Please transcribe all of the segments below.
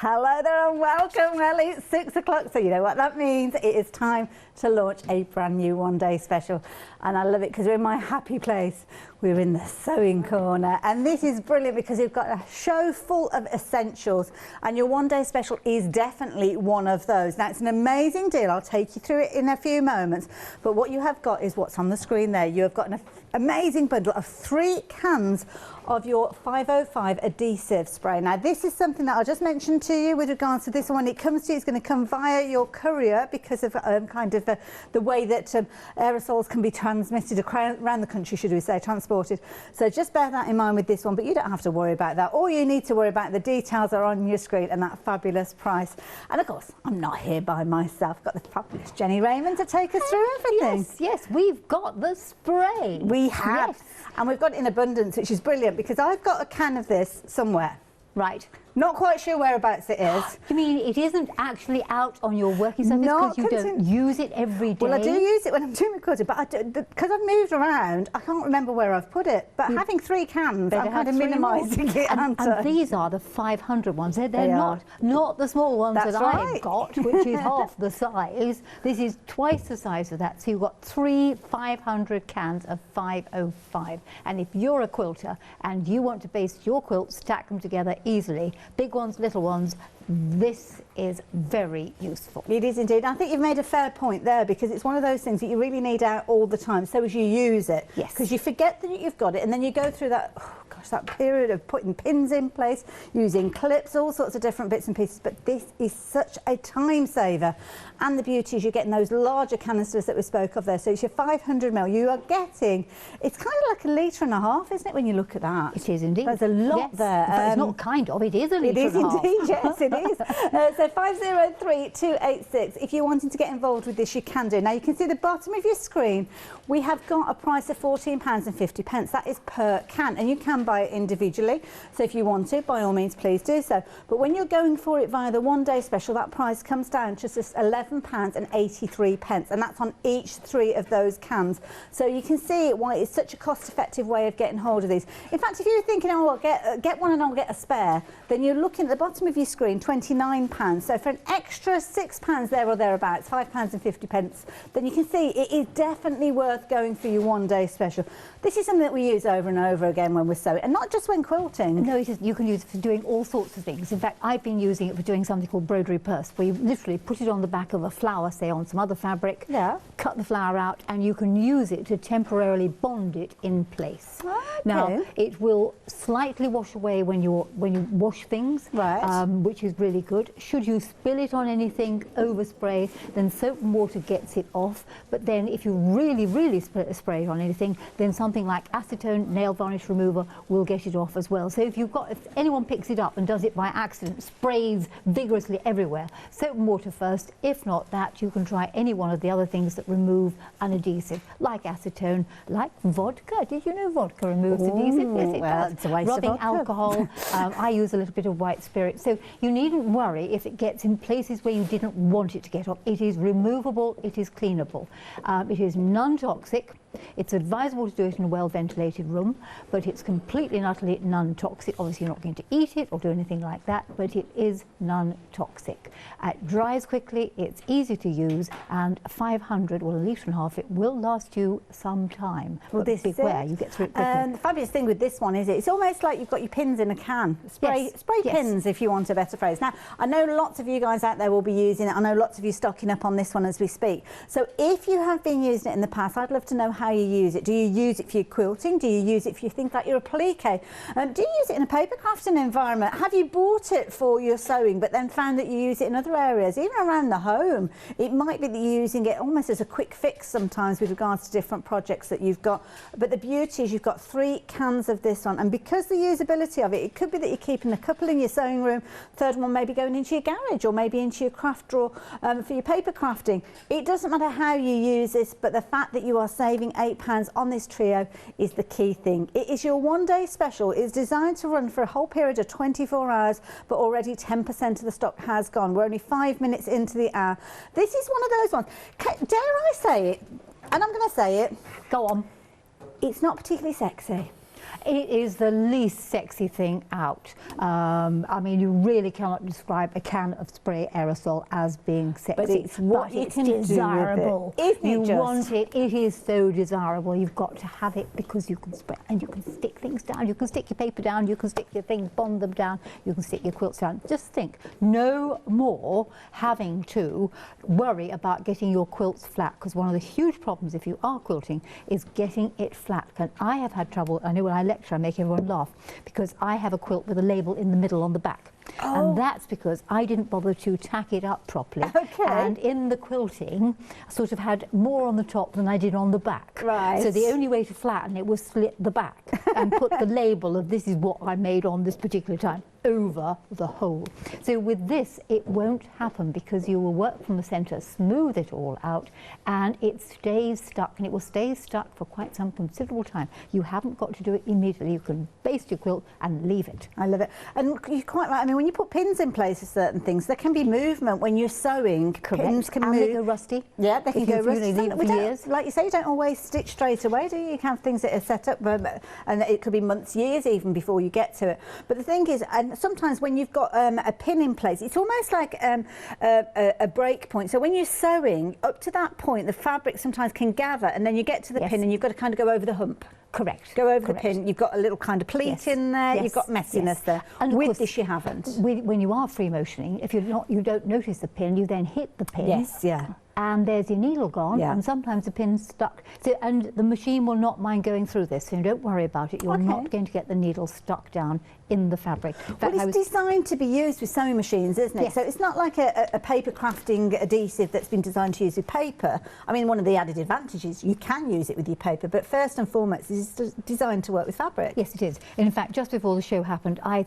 Hello there and welcome. Well, it's 6 o'clock, so you know what that means. It is time to launch a brand new one-day special. And I love it because we're in my happy place. We're in the sewing corner. And this is brilliant because we've got a show full of essentials. And your one-day special is definitely one of those. Now, it's an amazing deal. I'll take you through it in a few moments. But what you have got is what's on the screen there. You have got an amazing bundle of 3 cans of your 505 adhesive spray. Now, this is something that I just mentioned to you with regards to this one. When it comes to you, it's going to come via your courier because of the way that aerosols can be transmitted around the country, should we say, transported. So just bear that in mind with this one, but you don't have to worry about that. All you need to worry about, the details are on your screen and that fabulous price. And of course, I'm not here by myself. I've got the fabulous Jennie Rayment to take us through everything. Yes, yes, we've got the spray. We have. Yes. And we've got it in abundance, which is brilliant because I've got a can of this somewhere. Right. Not quite sure whereabouts it is. You mean it isn't actually out on your working surface because you don't use it every day? Well, I do use it when I'm doing my quilting, but because I've moved around, I can't remember where I've put it. But having 3 cans, I'm kind of minimising it. And these are the 500 ones. They're not the small ones that I've got, which is half the size. This is twice the size of that. So you've got 3 500 cans of 505. And if you're a quilter and you want to base your quilts, stack them together easily, big ones, little ones, this is very useful. It is indeed. I think you've made a fair point there because it's one of those things that you really need out all the time so as you use it. Yes. Because you forget that you've got it and then you go through that, oh gosh, that period of putting pins in place, using clips, all sorts of different bits and pieces. But this is such a time saver. And the beauty is you're getting those larger canisters that we spoke of there. So it's your 500ml. You are getting, it's kind of like 1.5 litres, isn't it, when you look at that? It is indeed. There's a lot there. It's not kind of, it is a litre and a half. It is indeed, yes, it is. So 503-286. If you're wanting to get involved with this, you can do. Now you can see the bottom of your screen. We have got a price of £14.50. That is per can, and you can buy it individually. So if you want it, by all means, please do so. But when you're going for it via the one-day special, that price comes down to just £11.83, and that's on each 3 of those cans. So you can see why it's such a cost-effective way of getting hold of these. In fact, if you're thinking, oh, well, get one and I'll get a spare, then you're looking at the bottom of your screen, £29. So for an extra £6 there or thereabouts, £5.50, then you can see it is definitely worth going for your one-day special. This is something that we use over and over again when we're sewing, and not just when quilting. No, it is. You can use it for doing all sorts of things. In fact, I've been using it for doing something called broderie purse, where you literally put it on the back of a flower, say on some other fabric, cut the flower out, and you can use it to temporarily bond it in place. Okay. Now, it will slightly wash away when you wash things, which is really good. Should you spill it on anything, overspray, then soap and water gets it off. But then if you really spray it on anything, then something like acetone nail varnish remover will get it off as well. So if anyone picks it up and does it by accident, sprays vigorously everywhere, soap and water first. If not that, you can try any one of the other things that remove an adhesive, like acetone, like vodka. Did you know vodka removes adhesive? Yes, it does. It's a waste Rubbing of vodka. alcohol. I use a little bit of white spirit. So you needn't worry if it gets in places where you didn't want it to get off. It is removable, it is cleanable. It is non-toxic. It's advisable to do it in a well-ventilated room, but it's completely and utterly non-toxic. Obviously, you're not going to eat it or do anything like that, but it is non-toxic. It dries quickly, it's easy to use, and 500, well, 1.5 litres, it will last you some time. Well, this is beware, you get through it quickly. And the fabulous thing with this one is it's almost like you've got your pins in a can. Spray pins, if you want a better phrase. Now, I know lots of you guys out there will be using it. I know lots of you stocking up on this one as we speak. So if you have been using it in the past, I'd love to know how you use it. Do you use it for your quilting? Do you use it for things like your applique? Do you use it in a paper crafting environment? Have you bought it for your sewing but then found that you use it in other areas, even around the home? It might be that you're using it almost as a quick fix sometimes with regards to different projects that you've got. But the beauty is you've got 3 cans of this one, and because the usability of it could be that you're keeping a couple in your sewing room, third one maybe going into your garage or maybe into your craft drawer for your paper crafting. It doesn't matter how you use this, but the fact that you are saving £8 on this trio is the key thing. It is your one-day special. It's designed to run for a whole period of 24 hours, but already 10% of the stock has gone. We're only 5 minutes into the hour. This is one of those ones. Dare I say it? And I'm going to say it. Go on. It's not particularly sexy. It is the least sexy thing out. I mean, you really cannot describe a can of spray aerosol as being sexy. But it's what you can desirable. do with it. Isn't it You want it. It is so desirable. You've got to have it because you can spray and you can stick things down. You can stick your paper down. You can stick your things, bond them down. You can stick your quilts down. Just think, no more having to worry about getting your quilts flat, because one of the huge problems if you are quilting is getting it flat. And I have had trouble. I know when I lecture I make everyone laugh because I have a quilt with a label in the middle on the back. Oh. And that's because I didn't bother to tack it up properly. Okay. And in the quilting, I sort of had more on the top than I did on the back. Right. So the only way to flatten it was slit the back and put the label of this is what I made on this particular time over the whole. So with this, it won't happen because you will work from the centre, smooth it all out, and it stays stuck, and it will stay stuck for quite some considerable time. You haven't got to do it immediately. You can baste your quilt and leave it. I love it. And you're quite right. I mean, when you put pins in place for certain things, there can be movement when you're sewing. Correct. Pins can and move. they go rusty. Yeah, they can go rusty. For years. Like you say, you don't always stitch straight away, do you? You can have things that are set up, and it could be months, years even before you get to it. But the thing is, and sometimes when you've got a pin in place, it's almost like a break point. So when you're sewing, up to that point, the fabric sometimes can gather, and then you get to the pin and you've got to kind of go over the hump. Correct. Go over the pin. You've got a little kind of pleat in there. You've got messiness there. And with course, this, you haven't. When you are free motioning, if you don't notice the pin, you then hit the pin. Yes. Yeah. And there's your needle gone, yeah. and sometimes the pin's stuck. So, and the machine will not mind going through this, so don't worry about it. You're not going to get the needle stuck down in the fabric. Well, it's designed to be used with sewing machines, isn't it? Yes. So it's not like a paper crafting adhesive that's been designed to use with paper. I mean, one of the added advantages, you can use it with your paper, but first and foremost, it's designed to work with fabric. Yes, it is. In fact, just before the show happened, I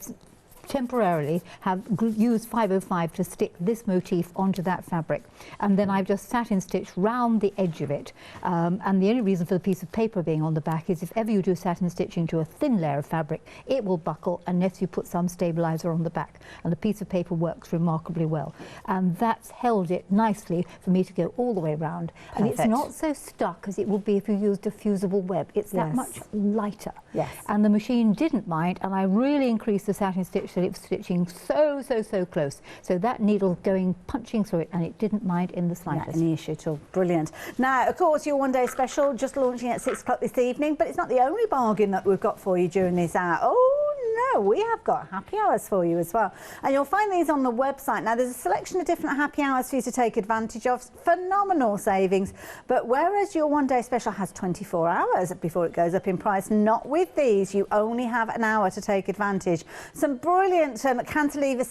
temporarily have used 505 to stick this motif onto that fabric, and then I've just satin stitched round the edge of it, and the only reason for the piece of paper being on the back is if ever you do satin stitching to a thin layer of fabric, it will buckle unless you put some stabilizer on the back, and the piece of paper works remarkably well, and that's held it nicely for me to go all the way around. Perfect. And it's not so stuck as it would be if you used a fusible web. It's that much lighter. Yes. And the machine didn't mind, and I really increased the satin stitch that it was stitching so close, so that needle going punching through it, and it didn't mind in the slightest. Not any issue at all. Brilliant. Now, of course, your one day special just launching at 6 o'clock this evening, but it's not the only bargain that we've got for you during this hour. Oh no, we have got happy hours for you as well, and you'll find these on the website. Now, there's a selection of different happy hours for you to take advantage of. Phenomenal savings, but whereas your one day special has 24 hours before it goes up in price, not with these. You only have an hour to take advantage. Some brilliant cantilever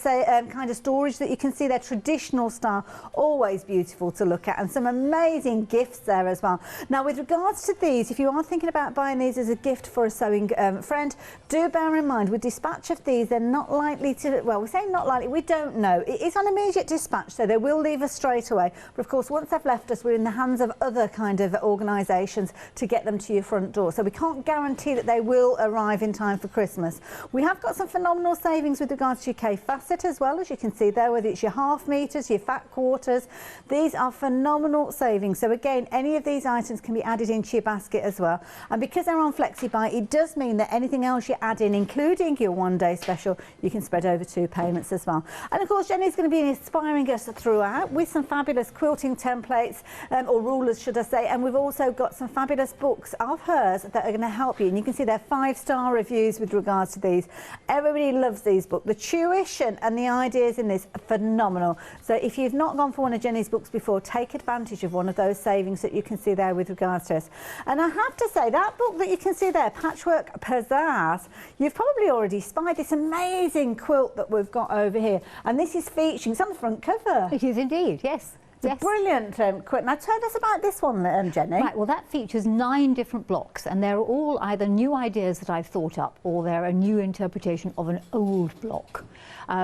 kind of storage that you can see, their traditional style, always beautiful to look at, and some amazing gifts there as well. Now, with regards to these, if you are thinking about buying these as a gift for a sewing friend, do bear in mind with dispatch of these, they're not likely to, well, we say not likely, we don't know. It is on immediate dispatch, so they will leave us straight away, but of course once they've left us, we're in the hands of other kind of organisations to get them to your front door, so we can't guarantee that they will arrive in time for Christmas. We have got some phenomenal savings with regards to your K-facet as well, as you can see there, whether it's your half metres, your fat quarters. These are phenomenal savings, so again, any of these items can be added into your basket as well, and because they're on FlexiBuy, it does mean that anything else you add in, including your one day special, you can spread over 2 payments as well. And of course, Jennie's going to be inspiring us throughout with some fabulous quilting templates, or rulers should I say, and we've also got some fabulous books of hers that are going to help you, and you can see their 5-star reviews with regards to these. Everybody loves these books. The tuition and the ideas in this are phenomenal. So if you've not gone for one of Jennie's books before, take advantage of one of those savings that you can see there with regards to us. And I have to say, that book that you can see there, Patchwork Pizzazz, you've probably already spied this amazing quilt that we've got over here, and this is featuring, it's on the front cover. It is indeed, yes. It's a brilliant quilt. Now tell us about this one, Jennie. Right, well that features 9 different blocks, and they're all either new ideas that I've thought up, or they're a new interpretation of an old block.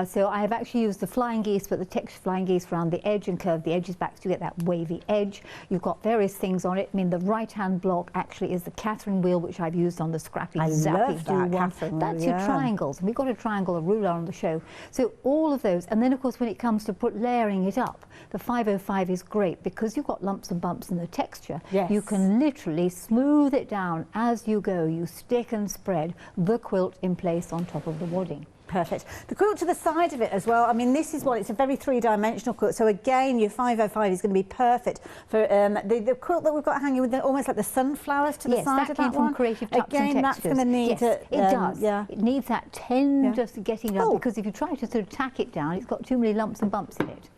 So I've actually used the flying geese, but the textured flying geese around the edge and curved the edges back so you get that wavy edge. You've got various things on it. I mean, the right-hand block actually is the Catherine wheel, which I've used on the scrappy zappy do one. That's your triangles, and we've got a triangle, a ruler on the show. So all of those, and then of course when it comes to layering it up, the 505 505 is great because you've got lumps and bumps in the texture. Yes. You can literally smooth it down as you go. You stick and spread the quilt in place on top of the wadding. Perfect. The quilt to the side of it as well, I mean, this is what, it's a very three-dimensional quilt, so again, your 505 is going to be perfect for the quilt that we've got hanging with almost like the sunflowers to the side of that one. Yes, that came from Creative Tucks and Again, that's going to need it does. Yeah. It needs that tender getting up, because if you try to sort of tack it down, it's got too many lumps and bumps in it.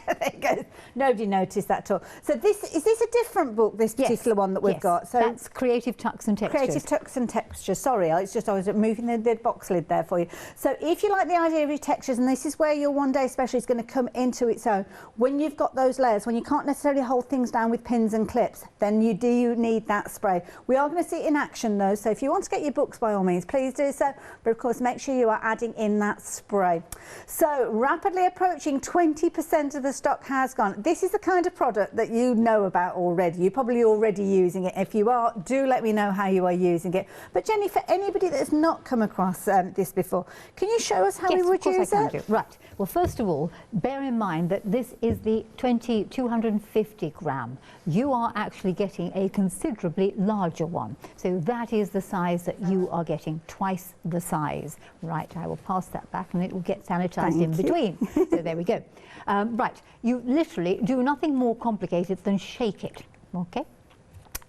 There you go. Nobody noticed that at all. So is this a different book, this particular one that we've got? So that's Creative Tucks and Textures. Creative Tucks and Textures. Sorry, it's just I was moving the box lid there for you. So if you like the idea of your textures, and this is where your one day special is going to come into its own, when you've got those layers, when you can't necessarily hold things down with pins and clips, then you need that spray. We are going to see it in action though, so if you want to get your books, by all means, please do so. But of course, make sure you are adding in that spray. So rapidly approaching 20% of the stock has gone. This is the kind of product that you know about already. You're probably already using it. If you are, do let me know how you are using it. But Jenny, for anybody that has not come across this before, can you show us how we would use it? Right. Well, first of all, bear in mind that this is the 250 gram. You are actually getting a considerably larger one. So that is the size that you are getting, twice the size. Right, I will pass that back and it will get sanitized in between. So there we go. Right, you literally do nothing more complicated than shake it, okay?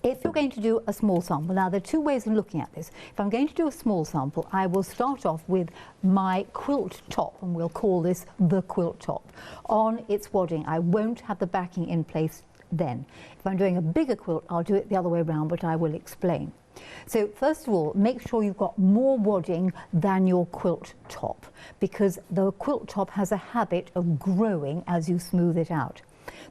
If you're going to do a small sample, now there are two ways of looking at this. If I'm going to do a small sample, I will start off with my quilt top, and we'll call this the quilt top. On its wadding, I won't have the backing in place then. If I'm doing a bigger quilt, I'll do it the other way around, but I will explain. So first of all, make sure you've got more wadding than your quilt top, because the quilt top has a habit of growing as you smooth it out.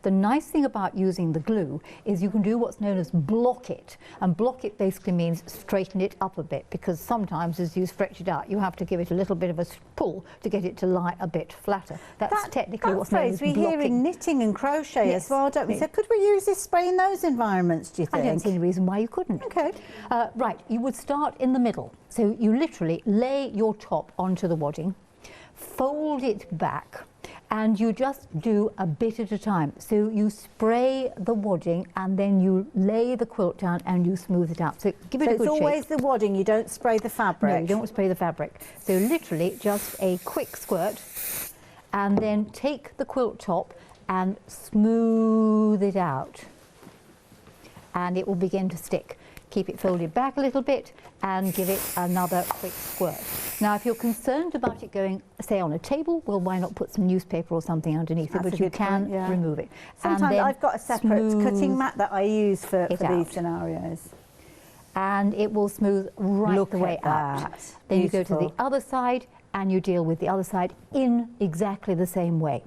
The nice thing about using the glue is you can do what's known as block it, and block it basically means straighten it up a bit, because sometimes as you stretch it out you have to give it a little bit of a pull to get it to lie a bit flatter. That's technically what's known as blocking. We hear in knitting and crochet as well, don't we? So could we use this spray in those environments, do you think? I don't see any reason why you couldn't. Okay. Right, you would start in the middle. So you literally lay your top onto the wadding, fold it back, and you just do a bit at a time. So you spray the wadding and then you lay the quilt down and you smooth it out. So give it a good shake. So it's always the wadding, you don't spray the fabric? No, you don't spray the fabric. So literally just a quick squirt, and then take the quilt top and smooth it out. And it will begin to stick. Keep it folded back a little bit and give it another quick squirt. Now, if you're concerned about it going, say, on a table, well, why not put some newspaper or something underneath it, but you can remove it. Sometimes I've got a separate cutting mat that I use for these scenarios. And it will smooth right the way out. Then you go to the other side and you deal with the other side in exactly the same way.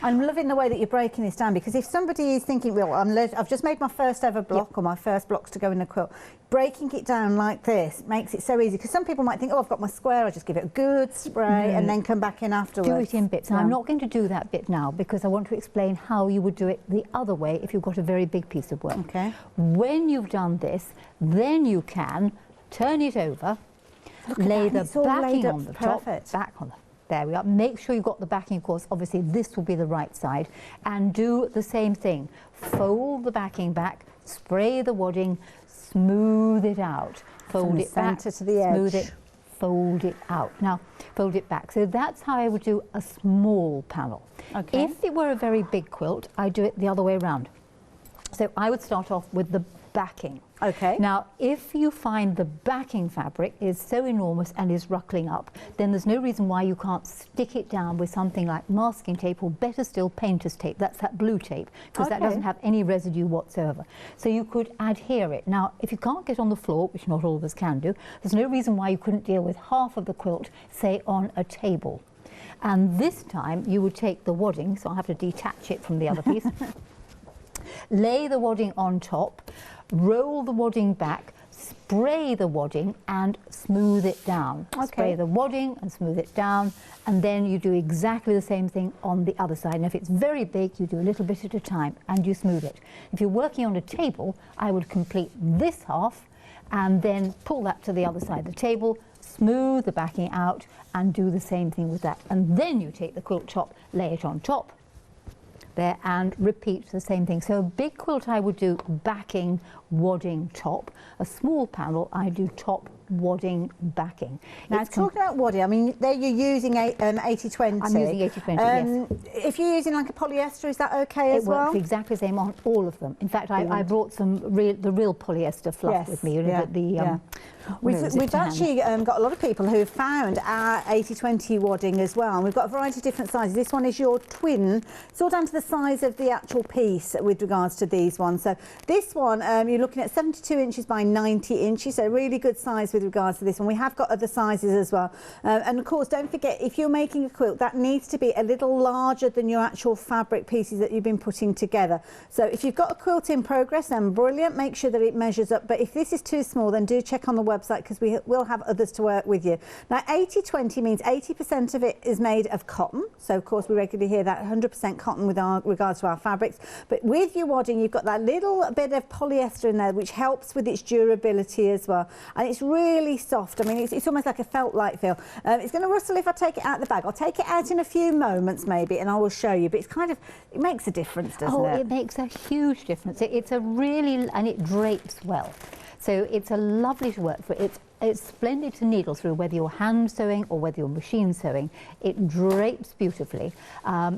I'm loving the way that you're breaking this down, because if somebody is thinking, well, I've just made my first ever block or my first blocks to go in the quilt, breaking it down like this makes it so easy, because some people might think, oh, I've got my square, I'll just give it a good spray and then come back in afterwards. Do it in bits. And I'm not going to do that bit now because I want to explain how you would do it the other way if you've got a very big piece of work. Okay. When you've done this, then you can turn it over, lay the backing on the top, back on the there we are. Make sure you've got the backing, of course. Obviously, this will be the right side. And do the same thing. Fold the backing back, spray the wadding, smooth it out. Fold it back, to the edge. Smooth it, fold it out. Now, fold it back. So that's how I would do a small panel. Okay. If it were a very big quilt, I'd do it the other way around. So I would start off with the backing. Okay. Now, if you find the backing fabric is so enormous and is ruckling up, then there's no reason why you can't stick it down with something like masking tape, or better still, painter's tape. That's that blue tape, because that doesn't have any residue whatsoever. So you could adhere it. Now, if you can't get on the floor, which not all of us can do, there's no reason why you couldn't deal with half of the quilt, say, on a table. And this time you would take the wadding, so I'll have to detach it from the other piece, lay the wadding on top, roll the wadding back, spray the wadding and smooth it down. Okay. Spray the wadding and smooth it down, and then you do exactly the same thing on the other side. And if it's very big, you do a little bit at a time and you smooth it. If you're working on a table, I would complete this half and then pull that to the other side of the table, smooth the backing out and do the same thing with that. And then you take the quilt top, lay it on top, there and repeat the same thing. So a big quilt I would do backing, wadding, top. A small panel I do top, wadding, backing. Now talking about wadding, I mean there you're using 80/20. I'm using 80/20, yes. If you're using like a polyester, is that okay as well? It works exactly the same on all of them. In fact, I brought some the real polyester fluff with me. We've actually got a lot of people who've found our 80/20 wadding as well, and we've got a variety of different sizes. This one is your twin. It's all down to the size of the actual piece with regards to these ones. So this one, you're looking at 72 inches by 90 inches, so really good size with regards to this one. We have got other sizes as well. And of course, don't forget, if you're making a quilt, that needs to be a little larger than your actual fabric pieces that you've been putting together. So if you've got a quilt in progress, then brilliant, make sure that it measures up. But if this is too small, then do check on the website, because we will have others to work with you. Now 80/20 means 80% of it is made of cotton, so of course we regularly hear that 100% cotton with regards to our fabrics, but with your wadding you've got that little bit of polyester in there which helps with its durability as well, and it's really soft. I mean it's almost like a felt-like feel. It's going to rustle if I take it out of the bag. I'll take it out in a few moments maybe and I will show you, but it's kind of, it makes a difference, doesn't it? Oh, it makes a huge difference. It's a really, and it drapes well. So it's a lovely to work for. It's splendid to needle through, whether you're hand sewing or whether you're machine sewing. It drapes beautifully.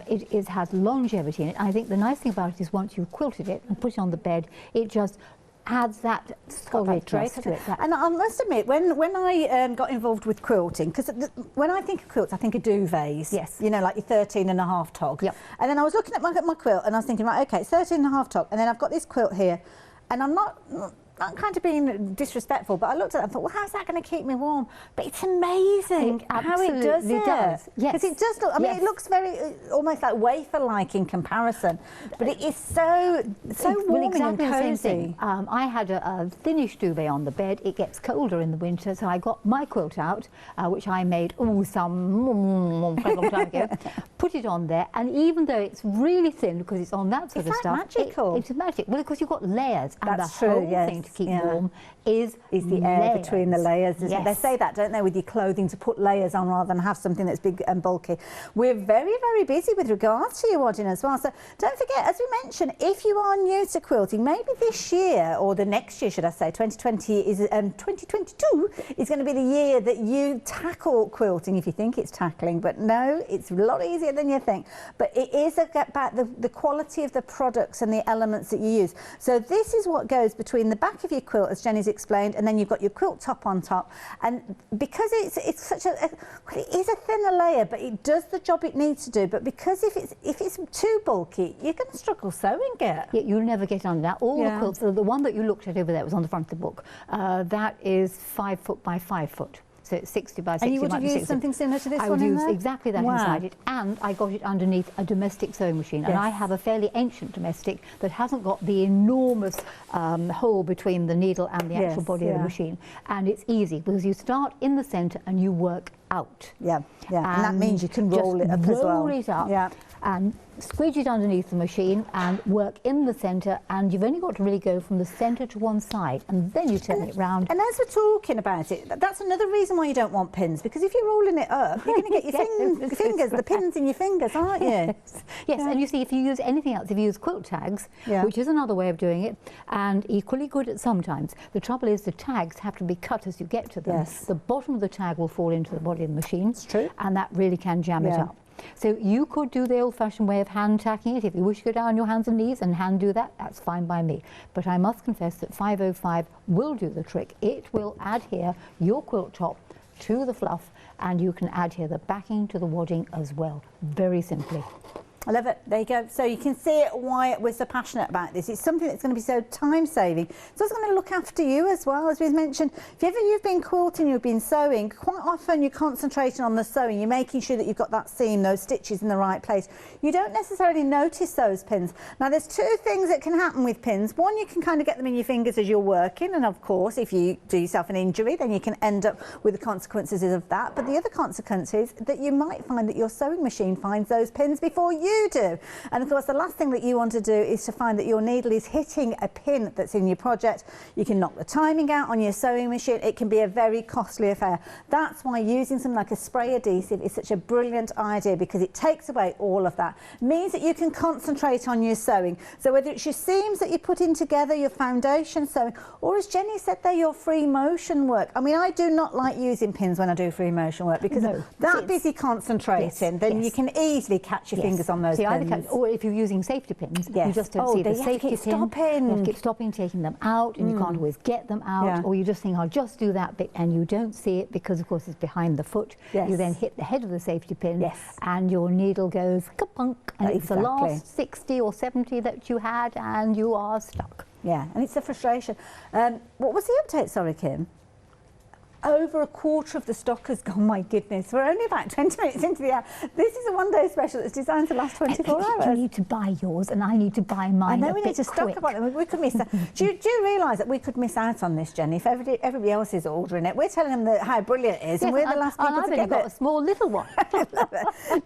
It has longevity in it. I think the nice thing about it is once you've quilted it and put it on the bed, it just adds that solidness to it. And I must admit, when I got involved with quilting, because when I think of quilts, I think of duvets. Yes. You know, like your 13.5 tog. Yep. And then I was looking at my quilt and I was thinking, right, okay, 13.5 tog. And then I've got this quilt here, and I'm not kind of being disrespectful, but I looked at it and thought, well, how's that going to keep me warm? But it's amazing how it does it. Yes. Because it does look, I mean, it looks very, almost like wafer-like in comparison, but it is so warming and cosy. I had a finished duvet on the bed. It gets colder in the winter, so I got my quilt out, which I made, quite a long time ago, put it on there, and even though it's really thin because it's on that sort of stuff, magical. It's magic. Well, because you've got layers, and that's the true, whole yes. thing to keep warm is the air between the layers. Yes. They say that, don't they, with your clothing, to put layers on rather than have something that's big and bulky. We're very, very busy with regards to your wadding as well. So don't forget, as we mentioned, if you are new to quilting, maybe this year, or the next year, should I say, 2020 is 2022 is going to be the year that you tackle quilting, if you think it's tackling. But no, it's a lot easier than you think. But it is about the quality of the products and the elements that you use. So this is what goes between the back of your quilt, as Jennie's explained, and then you've got your quilt top on top. And because it's such well, it is a thinner layer, but it does the job it needs to do. But because if it's too bulky, you're going to struggle sewing it. Yeah, you'll never get under that. All the quilts, the one that you looked at over there was on the front of the book. That is 5 foot by 5 foot. So it's 60 by 60. And you would have used something similar to this one in there? I would use exactly that inside it. And I got it underneath a domestic sewing machine. Yes. And I have a fairly ancient domestic that hasn't got the enormous hole between the needle and the actual body of the machine. And it's easy because you start in the centre and you work out. Yeah, yeah. And that means you can roll it up as well. Roll it up and squidge it underneath the machine and work in the centre, and you've only got to really go from the centre to one side, and then you turn it round. And as we're talking about it, that's another reason why you don't want pins, because if you're rolling it up, you're going to get your fingers, the pins in your fingers, aren't you? Yes, and you see, if you use anything else, if you use quilt tags, which is another way of doing it, and equally good at sometimes, the trouble is the tags have to be cut as you get to them. Yes. The bottom of the tag will fall into the body of the machine. It's true. And that really can jam it up. So you could do the old-fashioned way of hand tacking it. If you wish to go down on your hands and knees and hand do that, that's fine by me. But I must confess that 505 will do the trick. It will adhere your quilt top to the fluff, and you can adhere the backing to the wadding as well, very simply. I love it. There you go. So you can see why we're so passionate about this. It's something that's going to be so time-saving. It's also going to look after you as well. As we've mentioned, if ever you've been quilting, you've been sewing, quite often you're concentrating on the sewing. You're making sure that you've got that seam, those stitches in the right place. You don't necessarily notice those pins. Now, there's two things that can happen with pins. One, you can kind of get them in your fingers as you're working. And, of course, if you do yourself an injury, then you can end up with the consequences of that. But the other consequence is that you might find that your sewing machine finds those pins before you you do. And of course, the last thing that you want to do is to find that your needle is hitting a pin that's in your project. You can knock the timing out on your sewing machine. It can be a very costly affair. That's why using something like a spray adhesive is such a brilliant idea, because it takes away all of that. It means that you can concentrate on your sewing. So whether it's your seams that you're putting together, your foundation sewing, or as Jenny said there, your free motion work. I mean, I do not like using pins when I do free motion work, because that busy concentrating, then you can easily catch your fingers on those pins. Or if you're using safety pins, you just don't see the safety pin. You have to keep stopping, taking them out, and you can't always get them out, or you just think, I'll just do that bit, and you don't see it because, of course, it's behind the foot. You then hit the head of the safety pin, and your needle goes kapunk, and it's the last 60 or 70 that you had, and you are stuck. Yeah, and it's a frustration. What was the update, sorry, Kim? Over a quarter of the stock has gone. My goodness, we're only about 20 minutes into the hour. This is a one-day special that's designed to last 24 hours. You need to buy yours, and I need to buy mine. I know we need to stock about them. We could miss that. do you realise that we could miss out on this, Jenny, if everybody else is ordering it? We're telling them how brilliant it is, and we're the last people to get it. I've got a small little one.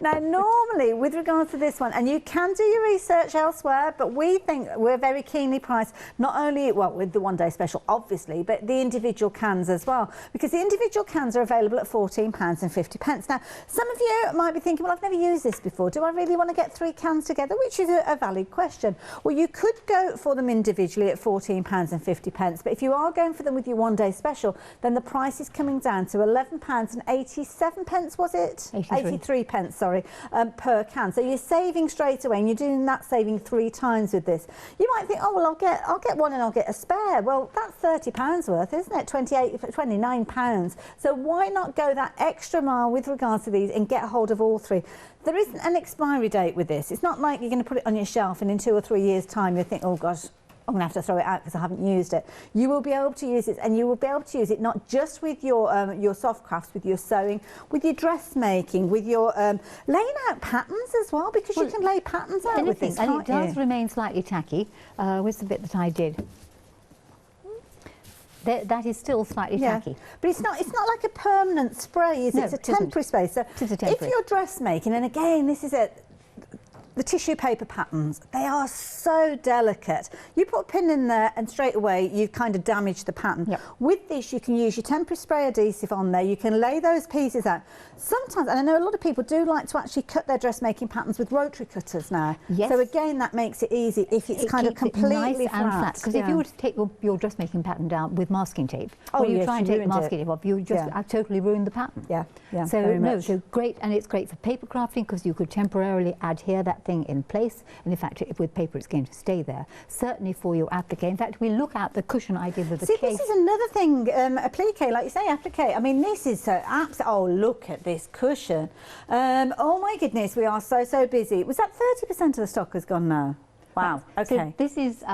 Now, normally, with regards to this one, and you can do your research elsewhere, but we think we're very keenly priced, not only, well, with the one-day special, obviously, but the individual cans as well, because the individual cans are available at £14.50. Now, some of you might be thinking, well, I've never used this before. Do I really want to get 3 cans together? Which is a valid question. Well, you could go for them individually at £14.50, but if you are going for them with your one-day special, then the price is coming down to £11.87, was it? 83 pence, sorry, per can. So you're saving straight away, and you're doing that saving 3 times with this. You might think, oh, well, I'll get one and I'll get a spare. Well, that's £30 worth, isn't it? £29. So why not go that extra mile with regards to these and get a hold of all 3? There isn't an expiry date with this. It's not like you're going to put it on your shelf and in 2 or 3 years' time you think, oh gosh, I'm going to have to throw it out because I haven't used it. You will be able to use it, and you will be able to use it not just with your soft crafts, with your sewing, with your dressmaking, with your laying out patterns as well, because you can lay patterns out with this, and it does remain slightly tacky. Where's the bit that I did? That is still slightly tacky. But it's not like a permanent spray, is it? It's a temporary spray. So if you're dressmaking, and again, this is the tissue paper patterns, they are so delicate. You put a pin in there and straight away you've kind of damaged the pattern. With this, you can use your temporary spray adhesive on there. You can lay those pieces out. Sometimes, and I know a lot of people do like to actually cut their dressmaking patterns with rotary cutters now. So again, that makes it easy if it's kind of completely flat. Because if you were to take your dressmaking pattern down with masking tape, when you try and take the masking tape off, you just totally ruin the pattern. So great, and it's great for paper crafting because you could temporarily adhere that thing in place, and in fact with paper it's going to stay there. Certainly for your applique. In fact, we look at the cushion I did with the case. This is another thing, applique, like you say, applique. I mean, this is so absolute. Oh, look at this cushion. Oh my goodness, we are so busy. Was that 30% of the stock has gone now? Wow. Okay. So this is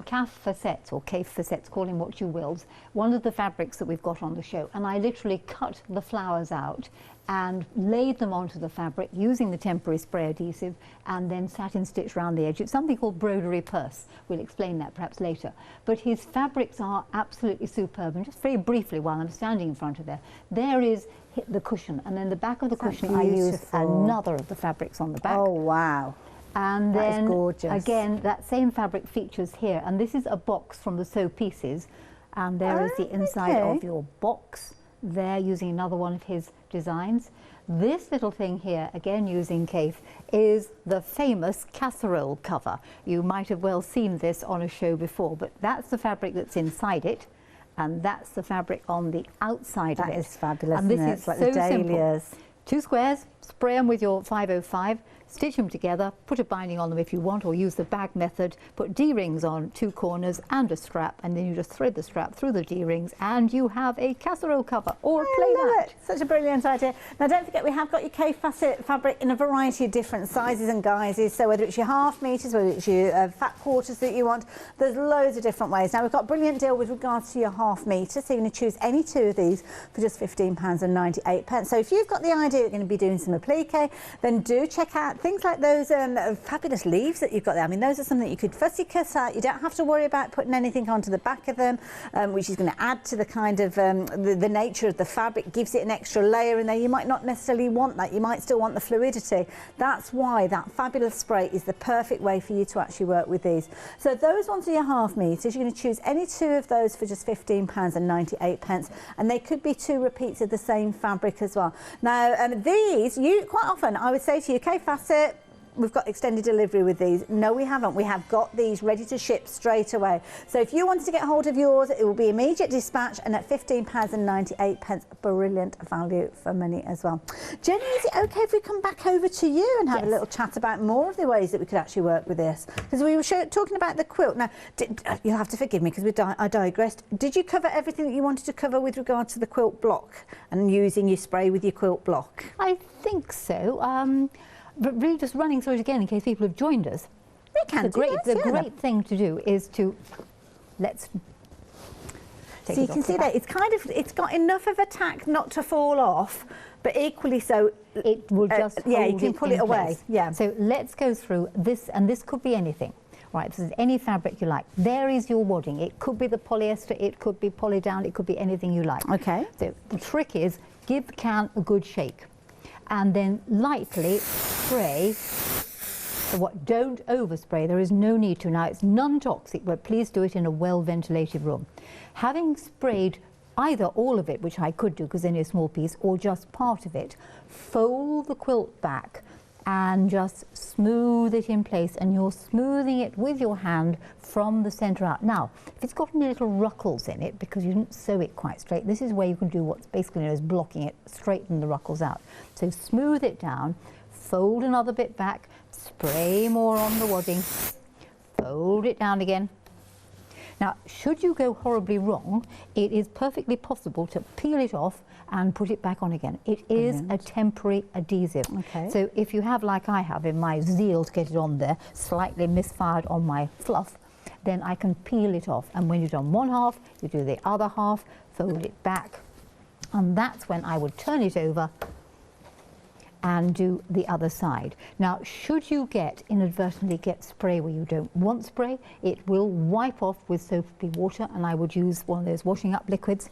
calf facets, or cave facets, call him what you will, one of the fabrics that we've got on the show, and I literally cut the flowers out and laid them onto the fabric using the temporary spray adhesive, and then satin stitched around the edge. It's something called broderie purse. We'll explain that perhaps later. But his fabrics are absolutely superb, and just very briefly while I'm standing in front of there is the cushion, and then the back of the cushion I used another of the fabrics on the back. Oh wow. And then again, that same fabric features here, and this is a box from the Sew Pieces, and there is the inside of your box there, using another one of his designs. This little thing here, again using Kaffe, is the famous Casserole cover. You might have well seen this on a show before, but that's the fabric that's inside it, and that's the fabric on the outside of it. That is fabulous, and this is like so the dahlias. simple. 2 squares, spray them with your 505, stitch them together, put a binding on them if you want, or use the bag method, put D-rings on 2 corners and a strap, and then you just thread the strap through the D-rings and you have a casserole cover or a play mat. Such a brilliant idea. Now don't forget, we have got your Kaffe facet fabric in a variety of different sizes and guises, so whether it's your half meters, whether it's your fat quarters that you want, there's loads of different ways. Now we've got a brilliant deal with regards to your half meter, so you're going to choose any 2 of these for just £15.98. So if you've got the idea you're going to be doing some applique, then do check out Things like those fabulous leaves that you've got there. I mean, those are something that you could fussy cut out. You don't have to worry about putting anything onto the back of them, which is going to add to the kind of the nature of the fabric, gives it an extra layer in there. You might not necessarily want that. You might still want the fluidity. That's why that fabulous spray is the perfect way for you to actually work with these. So those ones are your half meters. You're going to choose any two of those for just £15.98, and they could be 2 repeats of the same fabric as well. Now, these, quite often I would say to you, okay, Facet, we've got extended delivery with these. No, we haven't. We have got these ready to ship straight away. So if you wanted to get hold of yours, it will be immediate dispatch, and at £15.98, brilliant value for money as well. Jenny, is it okay if we come back over to you and have a little chat about more of the ways that we could actually work with this? Because we were talking about the quilt. Now, you'll have to forgive me because I digressed. Did you cover everything that you wanted to cover with regard to the quilt block and using your spray with your quilt block? I think so. But really just running through it again in case people have joined us. We can The great thing to do is to, let's take so you can see that it's got enough of a tack not to fall off, but equally so it will just you can pull it away. Place. Yeah. So let's go through this, and this could be anything. Right, this is any fabric you like. There is your wadding. It could be the polyester, it could be polydown, it could be anything you like. Okay. So the trick is give the can a good shake, and then lightly spray. Don't overspray. There is no need to. Now, it's non-toxic, but please do it in a well-ventilated room. Having sprayed either all of it, which I could do because only a small piece, or just part of it, fold the quilt back and just smooth it in place, and you're smoothing it with your hand from the centre out. Now, if it's got any little ruckles in it because you didn't sew it quite straight, this is where you can do what's basically known as blocking it, straighten the ruckles out. So smooth it down, fold another bit back, spray more on the wadding, fold it down again. Now, should you go horribly wrong, it is perfectly possible to peel it off and put it back on again. It is a temporary adhesive. Okay. So if you have, like I have in my zeal to get it on there, slightly misfired on my fluff, then I can peel it off. And when you've done one half, you do the other half, fold it back, and that's when I would turn it over and do the other side. Now, should you inadvertently get spray where you don't want spray, it will wipe off with soapy water, and I would use one of those washing up liquids.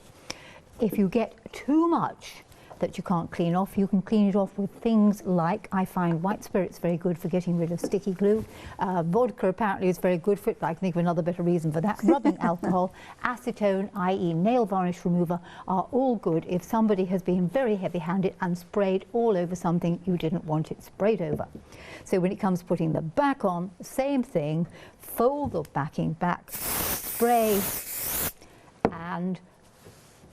If you get too much that you can't clean off, you can clean it off with things like, I find white spirit's very good for getting rid of sticky glue. Vodka apparently is very good for it, but I can think of another better reason for that. Rubbing alcohol, acetone, i.e. nail varnish remover, are all good if somebody has been very heavy-handed and sprayed all over something you didn't want it sprayed over. So when it comes to putting the back on, same thing, fold the backing back, spray, and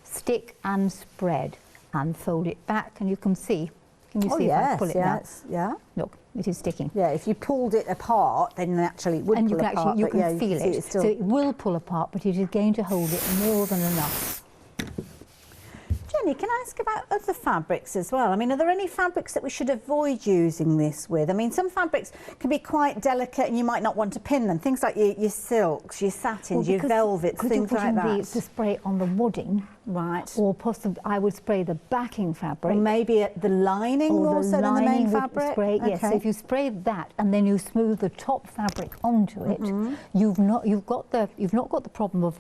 stick and spread, and fold it back, and you can see. Can you see if I pull it down? Yeah. Look, it is sticking. Yeah, if you pulled it apart, then naturally it would pull apart. And you can feel it. So it will pull apart, but it is going to hold it more than enough. Jenny, can I ask about other fabrics as well? I mean, are there any fabrics that we should avoid using this with? I mean, some fabrics can be quite delicate and you might not want to pin them. Things like your silks, your satins, your velvets, things like that. The spray on the wadding. Right. Or possibly I would spray the backing fabric. Or maybe the lining more so than the main fabric? Spray, yes, so if you spray that and then you smooth the top fabric onto it, you've not got the problem of,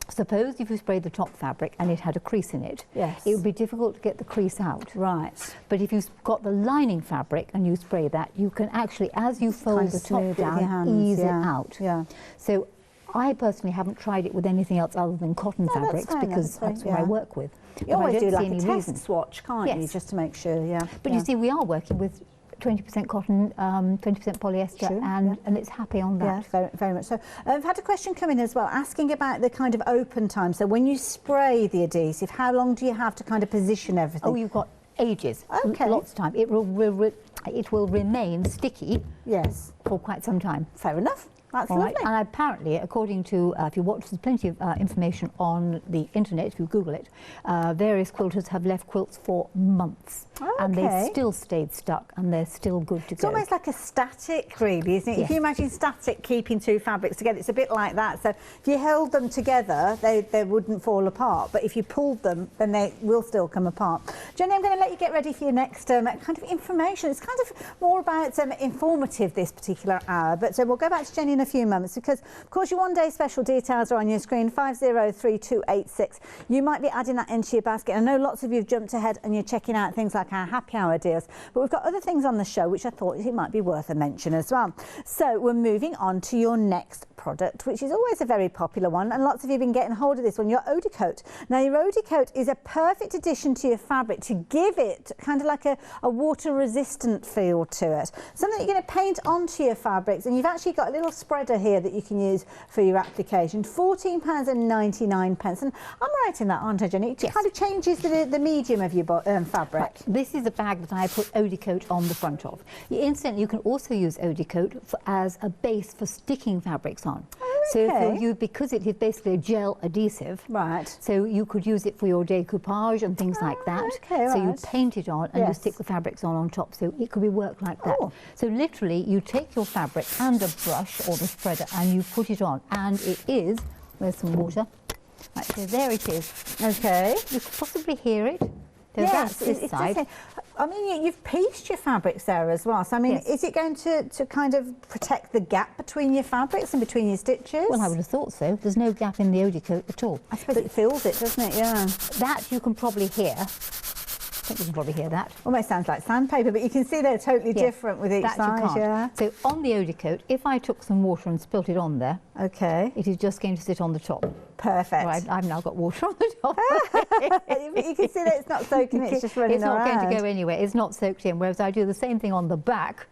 suppose if you sprayed the top fabric and it had a crease in it, it would be difficult to get the crease out. Right. But if you've got the lining fabric and you spray that, you can actually, as you fold the top down, ease it out. Yeah. So I personally haven't tried it with anything else other than cotton fabrics because that's what I work with. You always do like a test swatch, can't you, just to make sure, But you see, we are working with 20% cotton, 20% polyester, and it's happy on that. Yeah, very much so. I've had a question come in as well, asking about the kind of open time. So when you spray the adhesive, how long do you have to kind of position everything? Oh, you've got ages, lots of time. It will remain sticky for quite some time. Fair enough. That's lovely. And apparently, according to, if you watch, there's plenty of information on the internet, if you Google it, various quilters have left quilts for months. And they've still stayed stuck and they're still good to go. It's almost like a static, really, isn't it? Yes. If you imagine static keeping two fabrics together, it's a bit like that. So if you held them together, they wouldn't fall apart. But if you pulled them, then they will still come apart. Jennie, I'm going to let you get ready for your next kind of information. It's kind of more about informative this particular hour. But so we'll go back to Jennie in a few moments because, of course, your one-day special details are on your screen, 503286. You might be adding that into your basket. I know lots of you have jumped ahead and you're checking out things like our happy hour deals, but we've got other things on the show which I thought it might be worth a mention as well. So we're moving on to your next product, which is always a very popular one, and lots of you have been getting hold of this one, your Odif coat. Now your Odif coat is a perfect addition to your fabric to give it kind of like a water resistant feel to it. Something that you're going to paint onto your fabrics, and you've actually got a little spreader here that you can use for your application. £14.99, and I'm right in that, aren't I, Jennie? It kind of changes the medium of your fabric. Right. This is a bag that I put Odif coat on the front of. Incidentally, you can also use Odif coat as a base for sticking fabrics on. So because it is basically a gel adhesive, right? So you could use it for your decoupage and things like that. So you paint it on and you stick the fabrics on top. So it could be worked like that. So literally, you take your fabric and a brush or the spreader and you put it on, and it is. Where's some water? Right, so there it is. Okay. You could possibly hear it. So yes, that's this side. I mean, you've pieced your fabrics there as well. So, I mean, is it going to kind of protect the gap between your fabrics and between your stitches? Well, I would have thought so. There's no gap in the Odif coat at all. I suppose it fills it, doesn't it? Yeah. That you can probably hear. I think you can probably hear that. Almost sounds like sandpaper, but you can see they're totally different with each side. Yeah. So on the Odif coat, if I took some water and spilt it on there, it is just going to sit on the top. Perfect. Well, I've now got water on the top. You can see that it's not soaking, it's just running around. It's not going to go anywhere. It's not soaked in. Whereas I do the same thing on the back.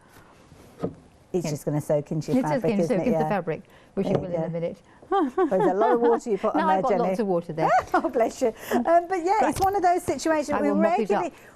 It's just going to soak into your fabric, It's just going to soak into the fabric, which it will in a minute. There's a lot of water you put on there, I've got Jennie. lots of water there. Oh, bless you. But yeah, it's one of those situations we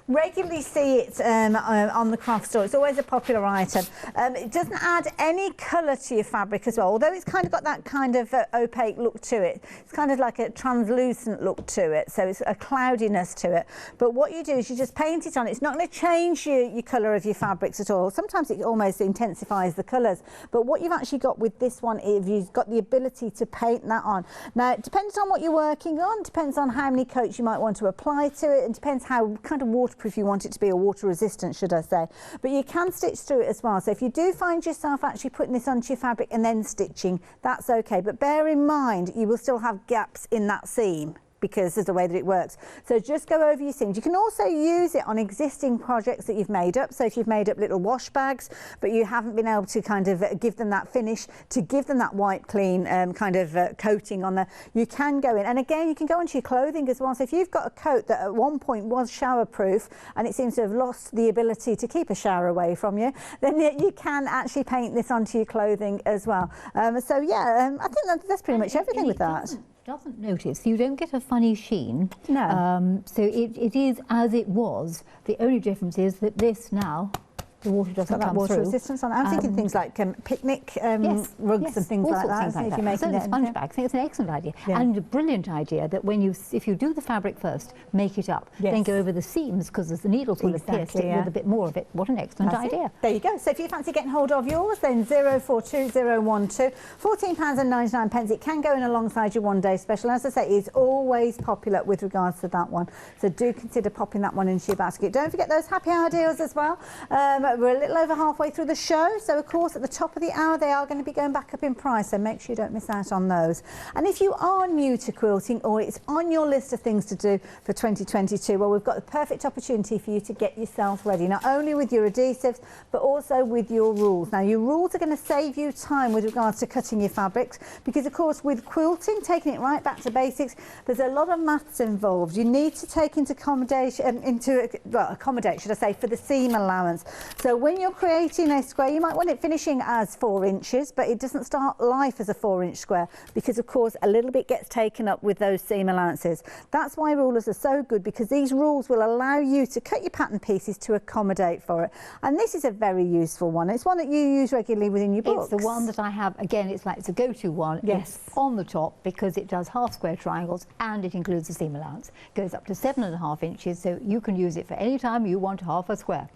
regularly see it on the craft store. It's always a popular item. It doesn't add any colour to your fabric as well, although it's kind of got that kind of opaque look to it. It's kind of like a translucent look to it, so it's a cloudiness to it. But what you do is you just paint it on. It's not going to change your colour of your fabrics at all. Sometimes it almost intensifies the colours. But what you've actually got with this one is you've got the ability to paint that on. Now, it depends on what you're working on, depends on how many coats you might want to apply to it, and depends how kind of waterproof you want it to be, or water resistant, should I say. But you can stitch through it as well. So if you do find yourself actually putting this onto your fabric and then stitching, that's okay. But bear in mind, you will still have gaps in that seam, because of the way that it works. So just go over your seams. You can also use it on existing projects that you've made up. So if you've made up little wash bags, but you haven't been able to kind of give them that finish, to give them that white, clean kind of coating on there, you can go in. And again, you can go onto your clothing as well. So if you've got a coat that at one point was shower proof and it seems to have lost the ability to keep a shower away from you, then you can actually paint this onto your clothing as well. So yeah, I think that's pretty much everything with that. Doesn't notice, you don't get a funny sheen. No. So it is as it was. The only difference is that this now, the water doesn't come water through. resistance on it. I'm thinking things like picnic rugs and things like that. Like that. So the sponge bag, I think it's an excellent idea and a brilliant idea that if you do the fabric first, make it up, then go over the seams, because the needles will have pierced it with a bit more of it. What an excellent idea. There you go. So if you fancy getting hold of yours, then 042012, £14.99. It can go in alongside your one-day special. As I say, it's always popular with regards to that one. So do consider popping that one into your basket. Don't forget those happy hour deals as well. We're a little over halfway through the show, so of course at the top of the hour they are going to be going back up in price, so make sure you don't miss out on those. And if you are new to quilting, or it's on your list of things to do for 2022, well, we've got the perfect opportunity for you to get yourself ready, not only with your adhesives but also with your rules. Now your rules are going to save you time with regards to cutting your fabrics, because of course with quilting, taking it right back to basics, there's a lot of maths involved. You need to take into accommodate, should I say, for the seam allowance. So So when you're creating a square, you might want it finishing as 4 inches, but it doesn't start life as a 4-inch square because, of course, a little bit gets taken up with those seam allowances. That's why rulers are so good, because these rules will allow you to cut your pattern pieces to accommodate for it. And this is a very useful one. It's one that you use regularly within your books. It's the one that I have, again, it's like it's a go-to one. Yes. It's on the top because it does half square triangles and it includes a seam allowance. It goes up to 7.5 inches, so you can use it for any time you want half a square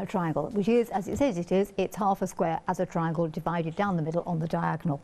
triangle, which is, as it says it is, it's half a square as a triangle divided down the middle on the diagonal.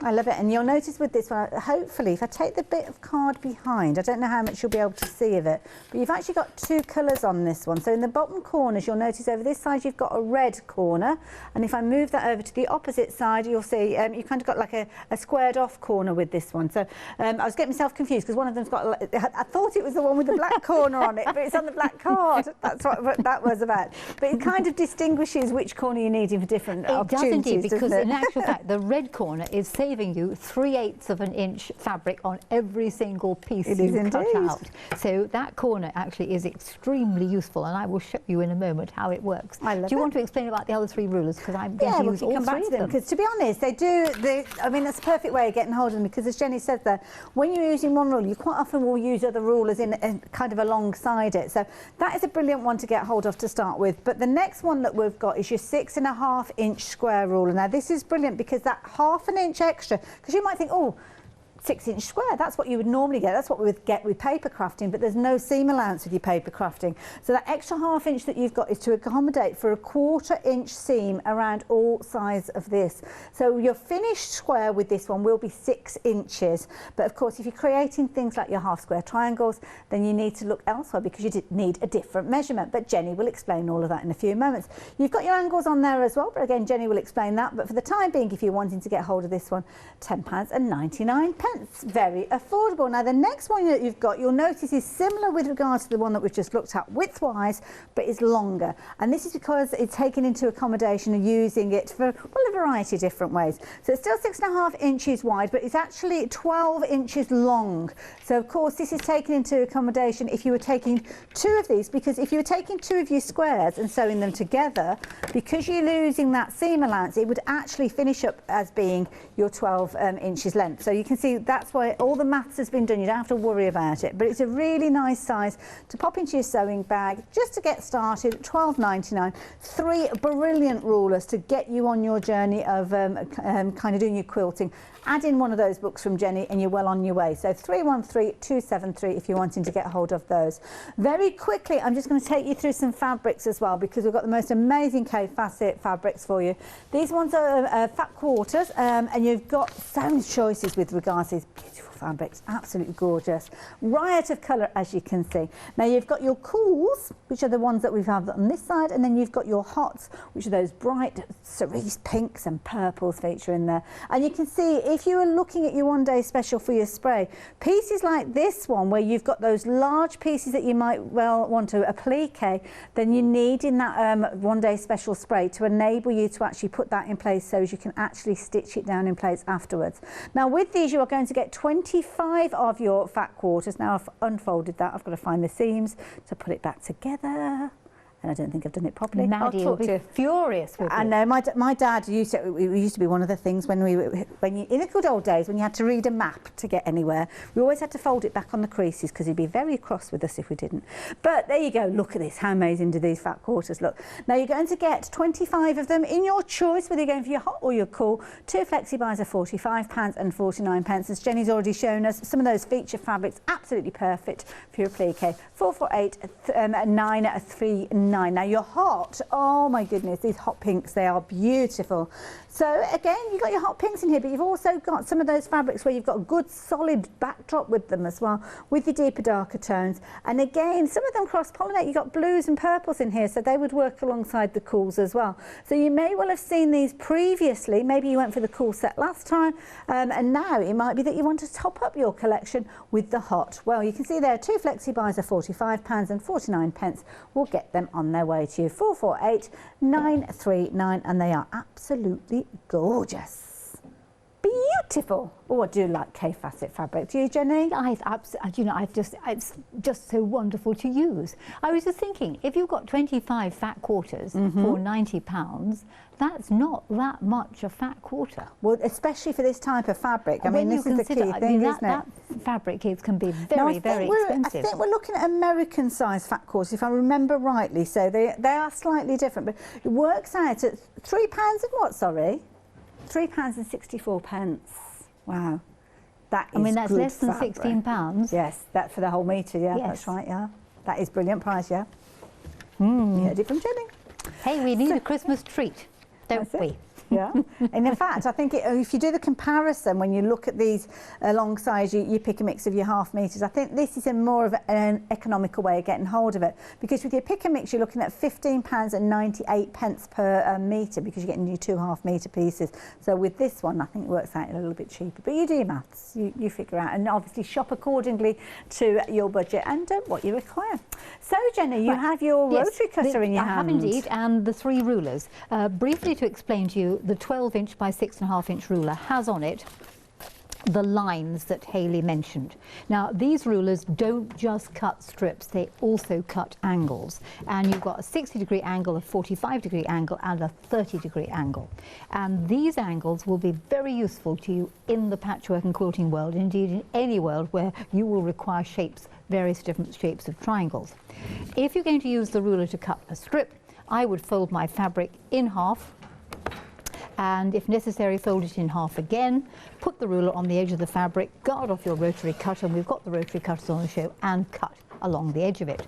I love it, and you'll notice with this one, hopefully, if I take the bit of card behind, I don't know how much you'll be able to see of it, but you've actually got 2 colours on this one. So in the bottom corners, you'll notice over this side you've got a red corner, and if I move that over to the opposite side, you'll see you've kind of got like a squared off corner with this one. So I was getting myself confused because one of them's got, I thought it was the one with the black corner on it, but it's on the black card. That's what that was about. But it kind of distinguishes which corner you're needing for different opportunities. It does indeed, because in actual fact, the red corner is saving you 3/8 of an inch fabric on every single piece you cut out. So that corner actually is extremely useful, and I will show you in a moment how it works. I love it. Do you want to explain about the other 3 rulers? Because I'm going to use all 3 of them. Because to be honest, I mean, that's a perfect way of getting hold of them, because as Jenny said there, when you're using one rule, you quite often will use other rulers in kind of alongside it. So that is a brilliant one to get hold of to start with. But the next one that we've got is your 6.5 inch square ruler. Now this is brilliant because that 1/2 inch extra, because you might think, oh, 6-inch square, that's what you would normally get, that's what we would get with paper crafting, but there's no seam allowance with your paper crafting. So that extra 1/2 inch that you've got is to accommodate for a 1/4 inch seam around all sides of this. So your finished square with this one will be 6 inches, but of course if you're creating things like your half square triangles, then you need to look elsewhere because you need a different measurement, but Jenny will explain all of that in a few moments. You've got your angles on there as well, but again Jenny will explain that, but for the time being, if you're wanting to get hold of this one, £10.99. Very affordable. Now the next one that you've got, you'll notice, is similar with regard to the one that we've just looked at width-wise, but is longer, and this is because it's taken into accommodation and using it for, well, a variety of different ways. So it's still 6.5 inches wide, but it's actually 12 inches long. So of course this is taken into accommodation if you were taking 2 of these, because if you were taking 2 of your squares and sewing them together, because you're losing that seam allowance, it would actually finish up as being your 12 inches length. So you can see that's why all the maths has been done. You don't have to worry about it, but it's a really nice size to pop into your sewing bag just to get started. £12.99. 3 brilliant rulers to get you on your journey of kind of doing your quilting. Add in one of those books from Jenny and you're well on your way. So 313273 if you're wanting to get hold of those. Very quickly, I'm just going to take you through some fabrics as well, because we've got the most amazing K-Facet fabrics for you. These ones are fat quarters, and you've got so many choices with regards to these beautiful fabrics, absolutely gorgeous. Riot of colour, as you can see. Now you've got your cools, which are the ones that we've had on this side, and then you've got your hots, which are those bright cerise pinks and purples featuring there. And you can see, if you are looking at your one-day special for your spray, pieces like this one, where you've got those large pieces that you might well want to applique, then you need in that one-day special spray to enable you to actually put that in place so as you can actually stitch it down in place afterwards. Now with these, you are going to get 25 of your fat quarters. Now I've unfolded that, I've got to find the seams to put it back together. And I don't think I've done it properly. Maddie will be furious with you. I know, my dad used to, it used to be one of the things when in the good old days, when you had to read a map to get anywhere, we always had to fold it back on the creases because he'd be very cross with us if we didn't. But there you go, look at this, how amazing do these fat quarters look. Now you're going to get 25 of them in your choice, whether you're going for your hot or your cool. 2 flexi buys are £45.49. As Jenny's already shown us, some of those feature fabrics, absolutely perfect for your applique. 448939. Now your hot, oh my goodness, these hot pinks, they are beautiful. So again, you've got your hot pinks in here, but you've also got some of those fabrics where you've got a good solid backdrop with them as well, with your deeper, darker tones. And again, some of them cross-pollinate. You've got blues and purples in here, so they would work alongside the cools as well. So you may well have seen these previously. Maybe you went for the cool set last time, and now it might be that you want to top up your collection with the hot. Well, you can see there, 2 flexi buys are £45.49. We'll get them on their way to you. 448939, and they are absolutely gorgeous. Beautiful. Oh, I do like K-facet fabric. Do you, Jenny? It's just so wonderful to use. I was just thinking, if you've got 25 fat quarters for £90, that's not that much a fat quarter. Well, especially for this type of fabric. I mean, this is the key thing, isn't it? That fabric can be very, very expensive. I think we're looking at American-sized fat quarters, if I remember rightly. So they are slightly different, but it works out at £3 and what? Sorry, £3.64. Wow, that is. I mean, that's good less than fabric. £16. Yes, that for the whole metre. Yeah, yes. That's right. Yeah, that is brilliant price. Yeah. You heard it from Jenny. Hey, we need a Christmas treat, don't we? Yeah, and in fact, I think if you do the comparison, when you look at these alongside you pick a mix of your half metres, I think this is a more of an economical way of getting hold of it, because with your pick and mix, you're looking at £15.98 per metre, because you're getting your 2 half-metre pieces. So with this one, I think it works out a little bit cheaper. But you do your maths, you figure out, and obviously shop accordingly to your budget and what you require. So, Jenny, you have your rotary cutter in your hand. I have indeed, and the 3 rulers. Briefly to explain to you, the 12-inch by 6.5-inch ruler has on it the lines that Hayley mentioned. Now, these rulers don't just cut strips, they also cut angles. And you've got a 60-degree angle, a 45-degree angle, and a 30-degree angle. And these angles will be very useful to you in the patchwork and quilting world, indeed in any world where you will require shapes, various different shapes of triangles. If you're going to use the ruler to cut a strip, I would fold my fabric in half, and if necessary, fold it in half again, put the ruler on the edge of the fabric, guard off your rotary cutter, and we've got the rotary cutters on the show, and cut along the edge of it.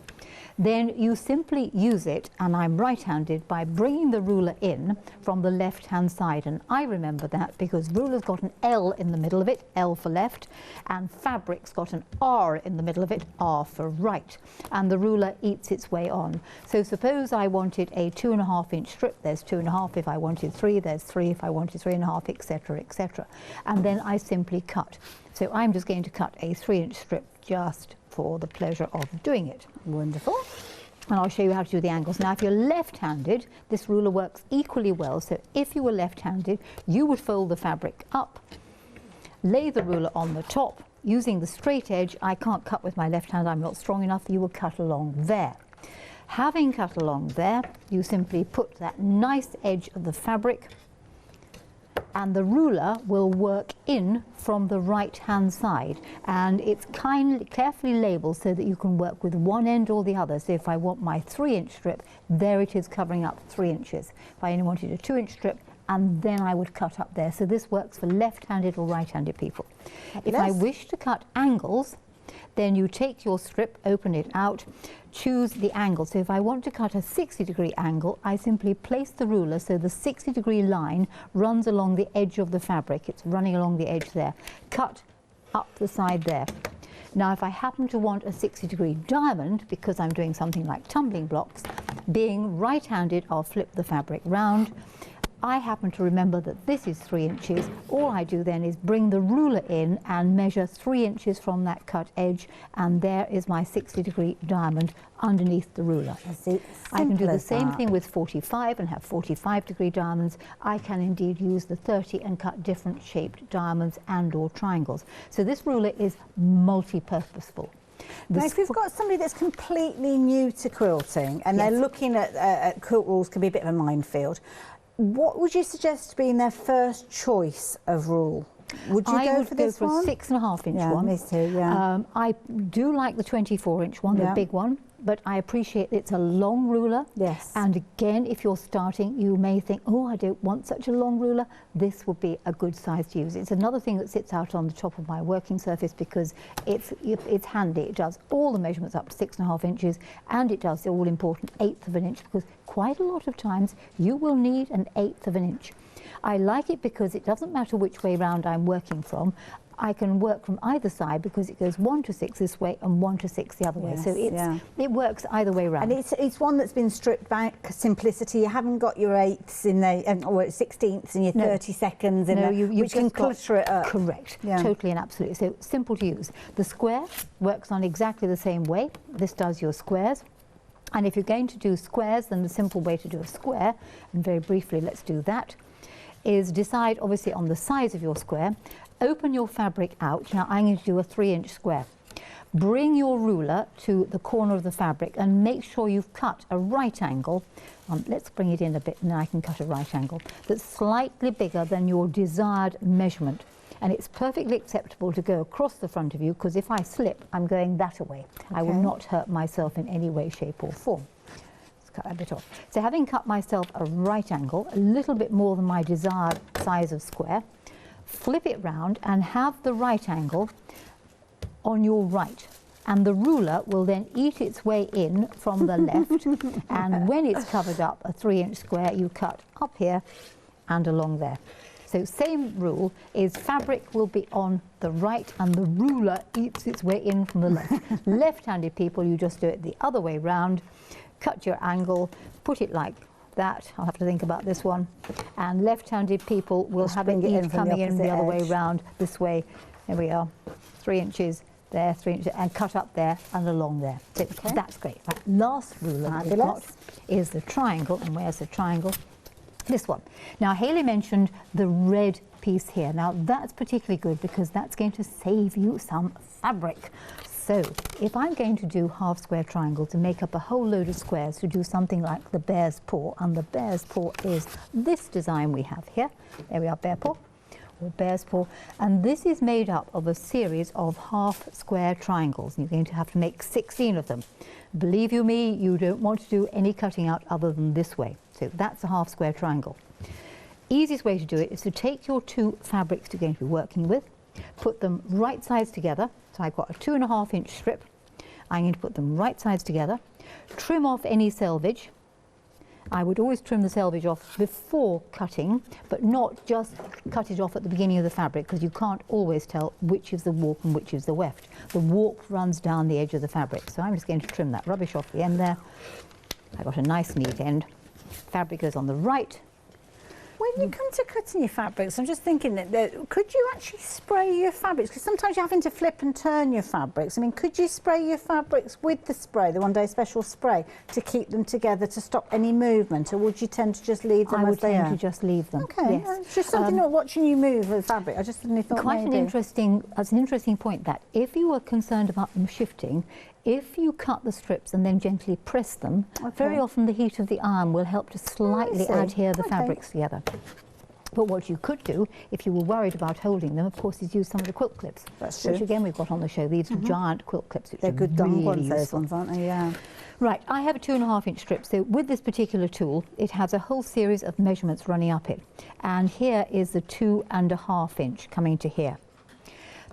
Then you simply use it, and I'm right-handed, by bringing the ruler in from the left-hand side. And I remember that because ruler's got an L in the middle of it, L for left, and fabric's got an R in the middle of it, R for right. And the ruler eats its way on. So suppose I wanted a 2.5-inch strip, there's 2.5. If I wanted 3, there's 3. If I wanted 3.5, etc., etc. And then I simply cut. So I'm just going to cut a 3-inch strip just for the pleasure of doing it. Wonderful. And I'll show you how to do the angles. Now, if you're left-handed, this ruler works equally well. So if you were left-handed, you would fold the fabric up, lay the ruler on the top, using the straight edge. I can't cut with my left hand, I'm not strong enough. You will cut along there. Having cut along there, you simply put that nice edge of the fabric, and the ruler will work in from the right-hand side, and it's carefully labelled so that you can work with one end or the other. So if I want my 3-inch strip, there it is covering up 3 inches. If I only wanted a 2-inch strip, and then I would cut up there. So this works for left-handed or right-handed people. If I wish to cut angles, then you take your strip, open it out, choose the angle. So if I want to cut a 60-degree angle, I simply place the ruler so the 60-degree line runs along the edge of the fabric. It's running along the edge there. Cut up the side there. Now, if I happen to want a 60-degree diamond, because I'm doing something like tumbling blocks, being right-handed, I'll flip the fabric round. I happen to remember that this is 3 inches. All I do then is bring the ruler in and measure 3 inches from that cut edge, and there is my 60-degree diamond underneath the ruler. I can do the same thing with 45 and have 45-degree diamonds. I can indeed use the 30 and cut different shaped diamonds and or triangles. So this ruler is multi-purposeful. Now, if you've got somebody that's completely new to quilting and they're looking at quilt rules, can be a bit of a minefield, what would you suggest being their first choice of rule? Would you go for this one? I would go for a 6.5-inch one. Me too, yeah. I do like the 24-inch one, the big one, but I appreciate it's a long ruler. Yes. And again, if you're starting, you may think, oh, I don't want such a long ruler. This would be a good size to use. It's another thing that sits out on the top of my working surface because it's handy. It does all the measurements up to 6.5 inches, and it does the all-important 1/8 of an inch, because quite a lot of times you will need an 1/8 of an inch. I like it because it doesn't matter which way round I'm working from. I can work from either side because it goes 1 to 6 this way and 1 to 6 the other way. So it works either way round. And it's one that's been stripped back simplicity. You haven't got your 8ths in there, or 16ths and your 32nds in there, which can clutter it up. Correct. Totally and absolutely. So simple to use. The square works on exactly the same way. This does your squares. And if you're going to do squares, then the simple way to do a square, and very briefly let's do that, is decide obviously on the size of your square. Open your fabric out. Now I'm going to do a 3-inch square. Bring your ruler to the corner of the fabric and make sure you've cut a right angle. Let's bring it in a bit and I can cut a right angle that's slightly bigger than your desired measurement. And it's perfectly acceptable to go across the front of you, because if I slip, I'm going that way. Okay. I will not hurt myself in any way, shape or form. Let's cut that bit off. So having cut myself a right angle, a little bit more than my desired size of square, flip it round and have the right angle on your right. And the ruler will then eat its way in from the left. And when it's covered up a 3-inch square, you cut up here and along there. So same rule is fabric will be on the right and the ruler eats its way in from the left. Left-handed people, you just do it the other way round. Cut your angle, put it like that. I'll have to think about this one. And left-handed people will have it coming in the other way round this way. There we are, 3 inches. There, 3 inches, and cut up there and along there. So that's great. Right, last ruler that we've got is the triangle. And where's the triangle? This one. Now Hayley mentioned the red piece here. Now that's particularly good because that's going to save you some fabric. So if I'm going to do half square triangles to make up a whole load of squares to do something like the bear's paw, and the bear's paw is this design we have here. There we are, bear paw. Or bear's paw, and this is made up of a series of half square triangles, and you're going to have to make 16 of them. Believe you me, you don't want to do any cutting out other than this way. So that's a half square triangle. Easiest way to do it is to take your 2 fabrics you're going to be working with, put them right sides together. So I've got a 2.5-inch strip. I'm going to put them right sides together, trim off any selvage. I would always trim the selvage off before cutting, but not just cut it off at the beginning of the fabric, because you can't always tell which is the warp and which is the weft. The warp runs down the edge of the fabric, so I'm just going to trim that rubbish off the end there. I got a nice neat end. Fabric goes on the right. When you come to cutting your fabrics, I'm just thinking that could you actually spray your fabrics? Because sometimes you're having to flip and turn your fabrics. I mean, could you spray your fabrics with the spray, the one-day special spray, to keep them together to stop any movement, or would you tend to just leave them as they are? I would tend to just leave them. Okay, yes. It's just something not watching you move with fabric. I just suddenly thought quite maybe. That's an interesting point, that if you were concerned about them shifting, if you cut the strips and then gently press them, very often the heat of the iron will help to slightly adhere the fabrics together. But what you could do, if you were worried about holding them, of course, is use some of the quilt clips. That's true. Which again we've got on the show. These giant quilt clips. Which They're good long ones, really those ones, aren't they? Yeah. Right, I have a 2.5-inch strip. So with this particular tool, it has a whole series of measurements running up it. And here is the 2.5-inch coming to here.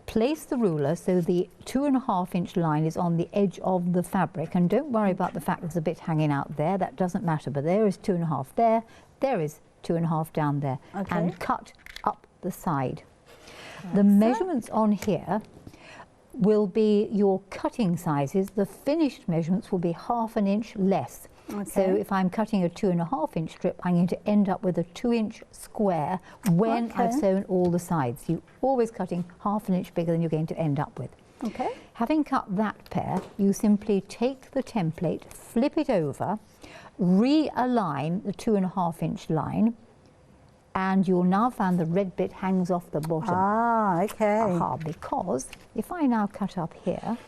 Place the ruler so the 2.5-inch line is on the edge of the fabric, and don't worry about the fact there's a bit hanging out there. That doesn't matter, but there is 2.5 there, there is 2.5 down there, and cut up the side. The measurements on here will be your cutting sizes. The finished measurements will be 1/2 inch less. So if I'm cutting a 2.5-inch strip, I'm going to end up with a 2-inch square when I've sewn all the sides. You're always cutting 1/2 inch bigger than you're going to end up with. Okay. Having cut that pair, you simply take the template, flip it over, realign the 2.5-inch line, and you'll now find the red bit hangs off the bottom. Ah, okay. Because if I now cut up here,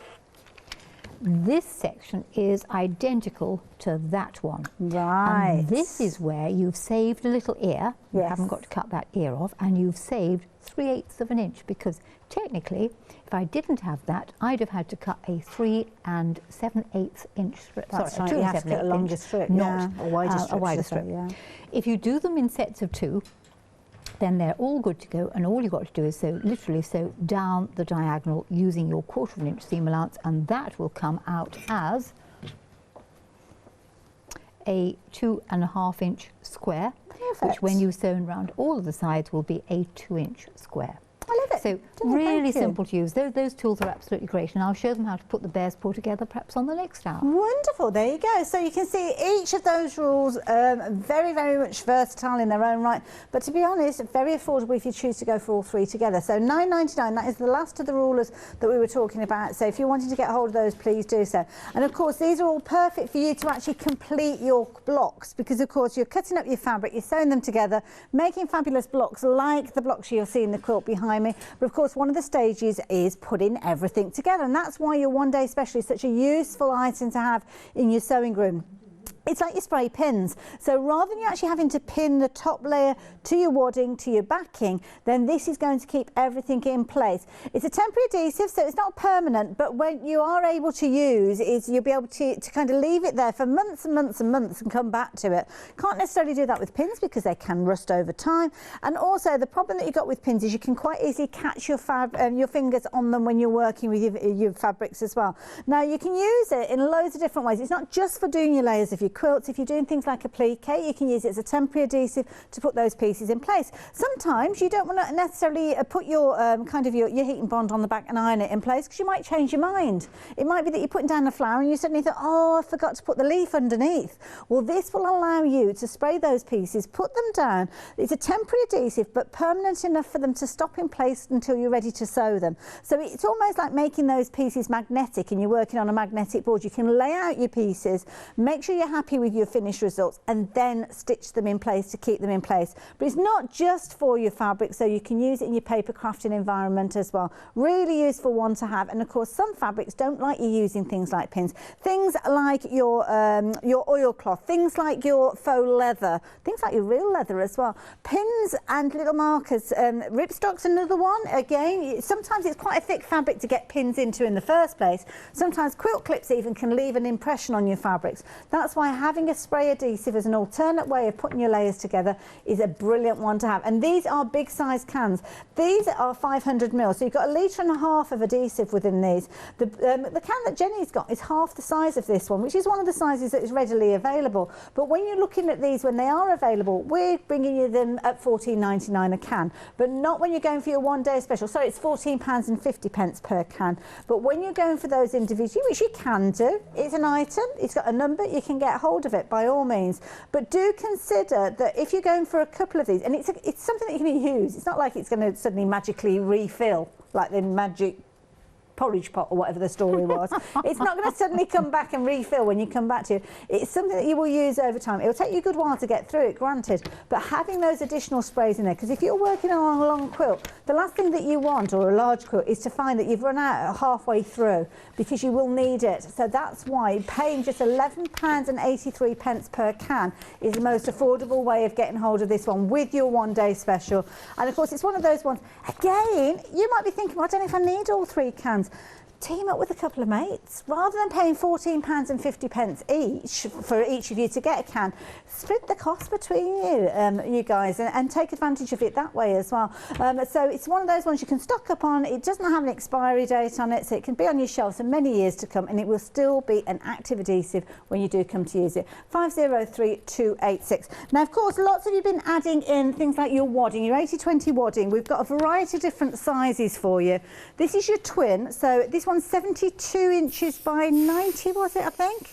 this section is identical to that one. Right. And this is where you've saved a little ear. You haven't got to cut that ear off, and you've saved 3/8 of an inch, because technically, if I didn't have that, I'd have had to cut a 3 7/8 inch strip. That's Sorry, right, a 2 you have to get a longer strip, not a wider strip. Yeah. If you do them in sets of 2, then they're all good to go, and all you've got to do is literally sew down the diagonal using your 1/4 inch seam allowance, and that will come out as a 2.5-inch square, which when you've sewn round all of the sides will be a 2-inch square. I love it. So really simple to use. Those tools are absolutely great, and I'll show them how to put the bear's paw together perhaps on the next hour. Wonderful, there you go. So you can see each of those rules very, very much versatile in their own right, but to be honest, very affordable if you choose to go for all three together. So £9.99, that is the last of the rulers that we were talking about. So if you're wanting to get hold of those, please do so. And of course, these are all perfect for you to actually complete your blocks, because of course you're cutting up your fabric, you're sewing them together, making fabulous blocks like the blocks you'll see in the quilt behind me. But of course, one of the stages is putting everything together, and that's why your one day special is such a useful item to have in your sewing room. It's like your spray pins. So rather than you actually having to pin the top layer to your wadding, to your backing, then this is going to keep everything in place. It's a temporary adhesive, so it's not permanent, but when you are able to use it, you'll be able to kind of leave it there for months and months and months and come back to it. Can't necessarily do that with pins because they can rust over time. And also the problem that you've got with pins is you can quite easily catch your fingers on them when you're working with your fabrics as well. Now you can use it in loads of different ways. It's not just for doing your layers of your quilts. If you're doing things like applique, you can use it as a temporary adhesive to put those pieces in place. Sometimes you don't want to necessarily put your your heating bond on the back and iron it in place, because you might change your mind. It might be that you're putting down a flower and you suddenly think, oh, I forgot to put the leaf underneath. Well, this will allow you to spray those pieces, put them down. It's a temporary adhesive, but permanent enough for them to stop in place until you're ready to sew them. So it's almost like making those pieces magnetic, and you're working on a magnetic board. You can lay out your pieces, make sure you're happy with your finished results, and then stitch them in place to keep them in place. But it's not just for your fabric, so you can use it in your paper crafting environment as well. Really useful one to have. And of course, some fabrics don't like you using things like pins. Things like your oilcloth, things like your faux leather, things like your real leather as well. Pins and little markers. Ripstock's another one. Again, sometimes it's quite a thick fabric to get pins into in the first place. Sometimes quilt clips even can leave an impression on your fabrics. That's why having a spray adhesive as an alternate way of putting your layers together is a brilliant one to have. And these are big size cans. These are 500 ml, so you've got 1.5 litres of adhesive within these. The can that Jennie's got is half the size of this one, which is one of the sizes that is readily available. But when you're looking at these, when they are available, we're bringing you them at £14.99 a can, but not when you're going for your one day special. Sorry, it's £14.50 per can. But when you're going for those individually, which you can do, it's an item, it's got a number, you can get hold of it by all means. But do consider that if you're going for a couple of these, and it's something that you can use, it's not like it's going to suddenly magically refill like the magic porridge pot or whatever the story was. It's not going to suddenly come back and refill when you come back to it. It's something that you will use over time. It will take you a good while to get through it, granted, but having those additional sprays in there, because if you're working on a long quilt, the last thing that you want, or a large quilt, is to find that you've run out halfway through, because you will need it. So that's why paying just £11.83 per can is the most affordable way of getting hold of this one with your one day special. And of course, it's one of those ones, again, you might be thinking, well, I don't know if I need all 3 cans. Team up with a couple of mates. Rather than paying £14.50 each for each of you to get a can, split the cost between you guys, and take advantage of it that way as well. So it's one of those ones you can stock up on. It doesn't have an expiry date on it, so it can be on your shelves for many years to come, and it will still be an active adhesive when you do come to use it. 503286. Now, of course, lots of you have been adding in things like your wadding, your 80/20 wadding. We've got a variety of different sizes for you. This is your twin, so this one's 72 inches by 90, was it, I think?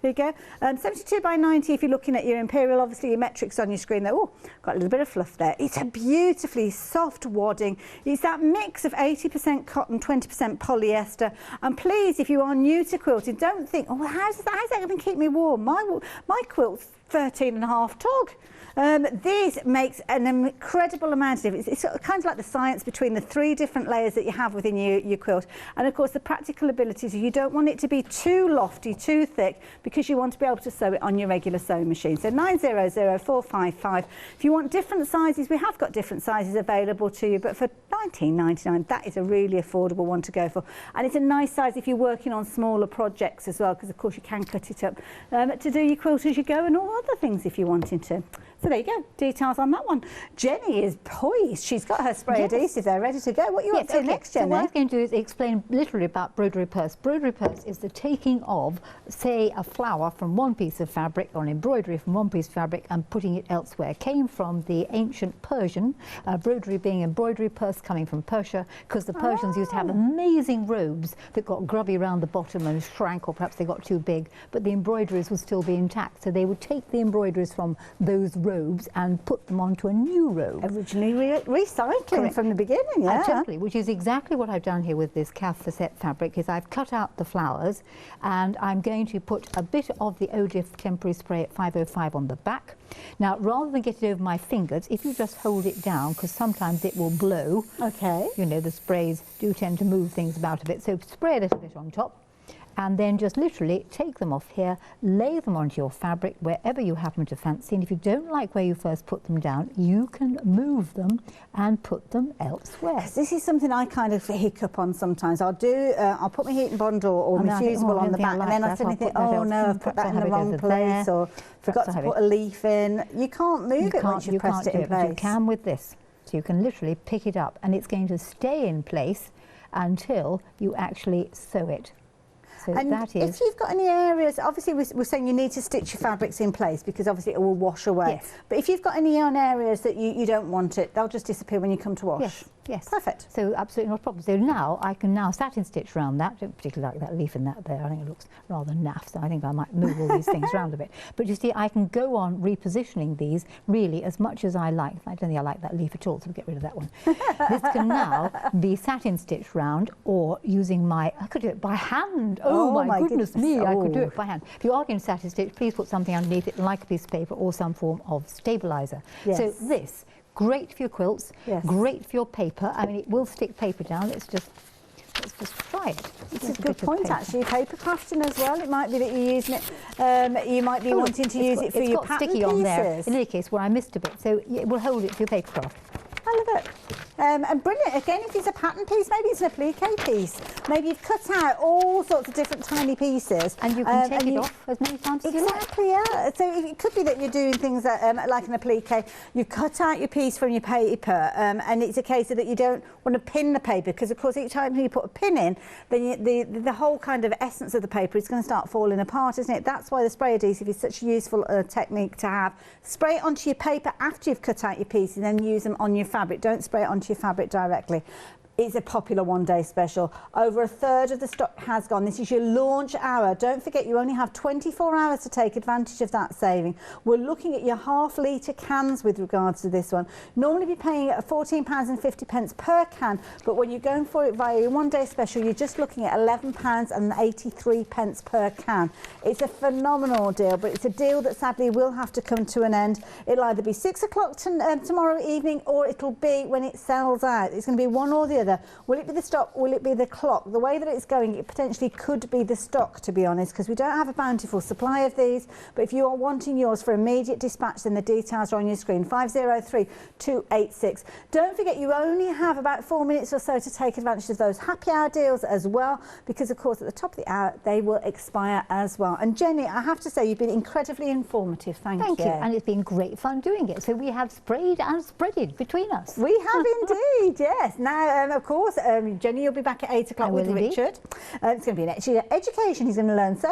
There you go. 72 by 90 if you're looking at your imperial. Obviously your metrics on your screen there. Oh, got a little bit of fluff there. It's a beautifully soft wadding. It's that mix of 80% cotton, 20% polyester. And please, if you are new to quilting, don't think, oh, how's that going to keep me warm? My quilt's 13.5 tug. This makes an incredible amount of difference. It's kind of like the science between the 3 different layers that you have within your quilt. And of course, the practical abilities, you don't want it to be too lofty, too thick, because you want to be able to sew it on your regular sewing machine. So 900455. If you want different sizes, we have got different sizes available to you, but for £19.99, that is a really affordable one to go for. And it's a nice size if you're working on smaller projects as well, because of course you can cut it up to do your quilt as you go, and all other things if you're wanting to. So there you go, details on that one. Jennie is poised. She's got her spray adhesive there ready to go. What are you up to next, Jennie? So what I was going to do is explain literally about broderie purse. Broderie purse is the taking of, say, a flower flower from one piece of fabric or an embroidery from one piece of fabric and putting it elsewhere. Came from the ancient Persian, broderie being embroidery, purse coming from Persia, because the Persians used to have amazing robes that got grubby around the bottom and shrank, or perhaps they got too big, but the embroideries would still be intact. So they would take the embroideries from those robes and put them onto a new robe. Originally recycling from the beginning, yeah. Totally, which is exactly what I've done here with this Casserole fabric, is I've cut out the flowers and I'm going to put a bit of the Odif temporary spray at 505 on the back. Now, rather than get it over my fingers, if you just hold it down, because sometimes it will blow. Okay. You know, the sprays do tend to move things about a bit, so spray a little bit on top. And then just literally take them off here, lay them onto your fabric wherever you happen to fancy. And if you don't like where you first put them down, you can move them and put them elsewhere. This is something I kind of hiccup on sometimes. I'll put my heating bond or my fusible on the back, and then I suddenly think, oh no, I've put that in the wrong place, or forgot to put a leaf in. You can't move it once you've pressed it in place. You can with this. So you can literally pick it up, and it's going to stay in place until you actually sew it. So and that is, if you've got any areas, obviously we're saying you need to stitch your fabrics in place because obviously it will wash away. Yes. But if you've got any areas that you don't want it, they'll just disappear when you come to wash. Yes. Yes. Perfect. So absolutely not a problem. So now I can satin stitch around that. I don't particularly like that leaf in that there. I think it looks rather naff, so I think I might move all these things around a bit. But you see, I can go on repositioning these really as much as I like. I don't think I like that leaf at all, so we'll get rid of that one. This can now be satin stitched round, or using I could do it by hand. Oh my goodness me, I could do it by hand. If you are going to satin stitch, please put something underneath it, like a piece of paper or some form of stabilizer. Yes. So this, great for your quilts, yes. Great for your paper. I mean, it will stick paper down. Let's just try it. It's a good point, actually. Paper crafting as well. It might be that you're using it. You might be wanting to use it for your pattern sticky pieces. On there. In any case, where I missed a bit, so it will hold it for your paper craft. I love it. And brilliant. Again, if it's a pattern piece, maybe it's an applique piece. Maybe you've cut out all sorts of different tiny pieces. And you can take it off as many times as you like. Exactly, yeah. So it could be that you're doing things that, like an applique. You cut out your piece from your paper, and it's a case of that you don't want to pin the paper, because, of course, each time you put a pin in, then the whole kind of essence of the paper is going to start falling apart, isn't it? That's why the spray adhesive is such a useful technique to have. Spray it onto your paper after you've cut out your piece, and then use them on your fabric. Don't spray it onto your fabric directly. It's a popular one-day special. Over a third of the stock has gone. This is your launch hour. Don't forget, you only have 24 hours to take advantage of that saving. We're looking at your half-litre cans with regards to this one. Normally be paying £14.50 per can, but when you're going for it via your one-day special, you're just looking at £11.83 per can. It's a phenomenal deal, but it's a deal that sadly will have to come to an end. It'll either be 6 o'clock tomorrow evening, or it'll be when it sells out. It's going to be one or the other. Will it be the stock? Will it be the clock? The way that it's going, it potentially could be the stock, to be honest, because we don't have a bountiful supply of these. But if you are wanting yours for immediate dispatch, then the details are on your screen. 503-286. Don't forget, you only have about 4 minutes or so to take advantage of those happy hour deals as well, because of course at the top of the hour they will expire as well. And Jenny, I have to say, you've been incredibly informative. Thank you. Thank you. And it's been great fun doing it. So we have sprayed and spreaded between us. We have indeed, yes. Now, of course, Jenny, you'll be back at 8 o'clock with Richard. It's going to be an education. He's going to learn so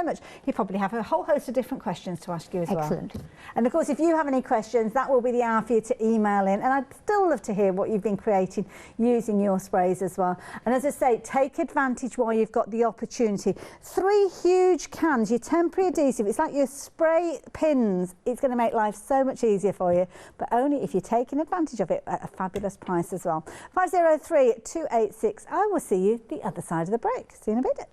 much. He'll probably have a whole host of different questions to ask you as well. Excellent. And of course, if you have any questions, that will be the hour for you to email in. And I'd still love to hear what you've been creating using your sprays as well. And as I say, take advantage while you've got the opportunity. 3 huge cans, your temporary adhesive. It's like your spray pins. It's going to make life so much easier for you, but only if you're taking advantage of it at a fabulous price as well. 503-286. I will see you the other side of the break. See you in a bit.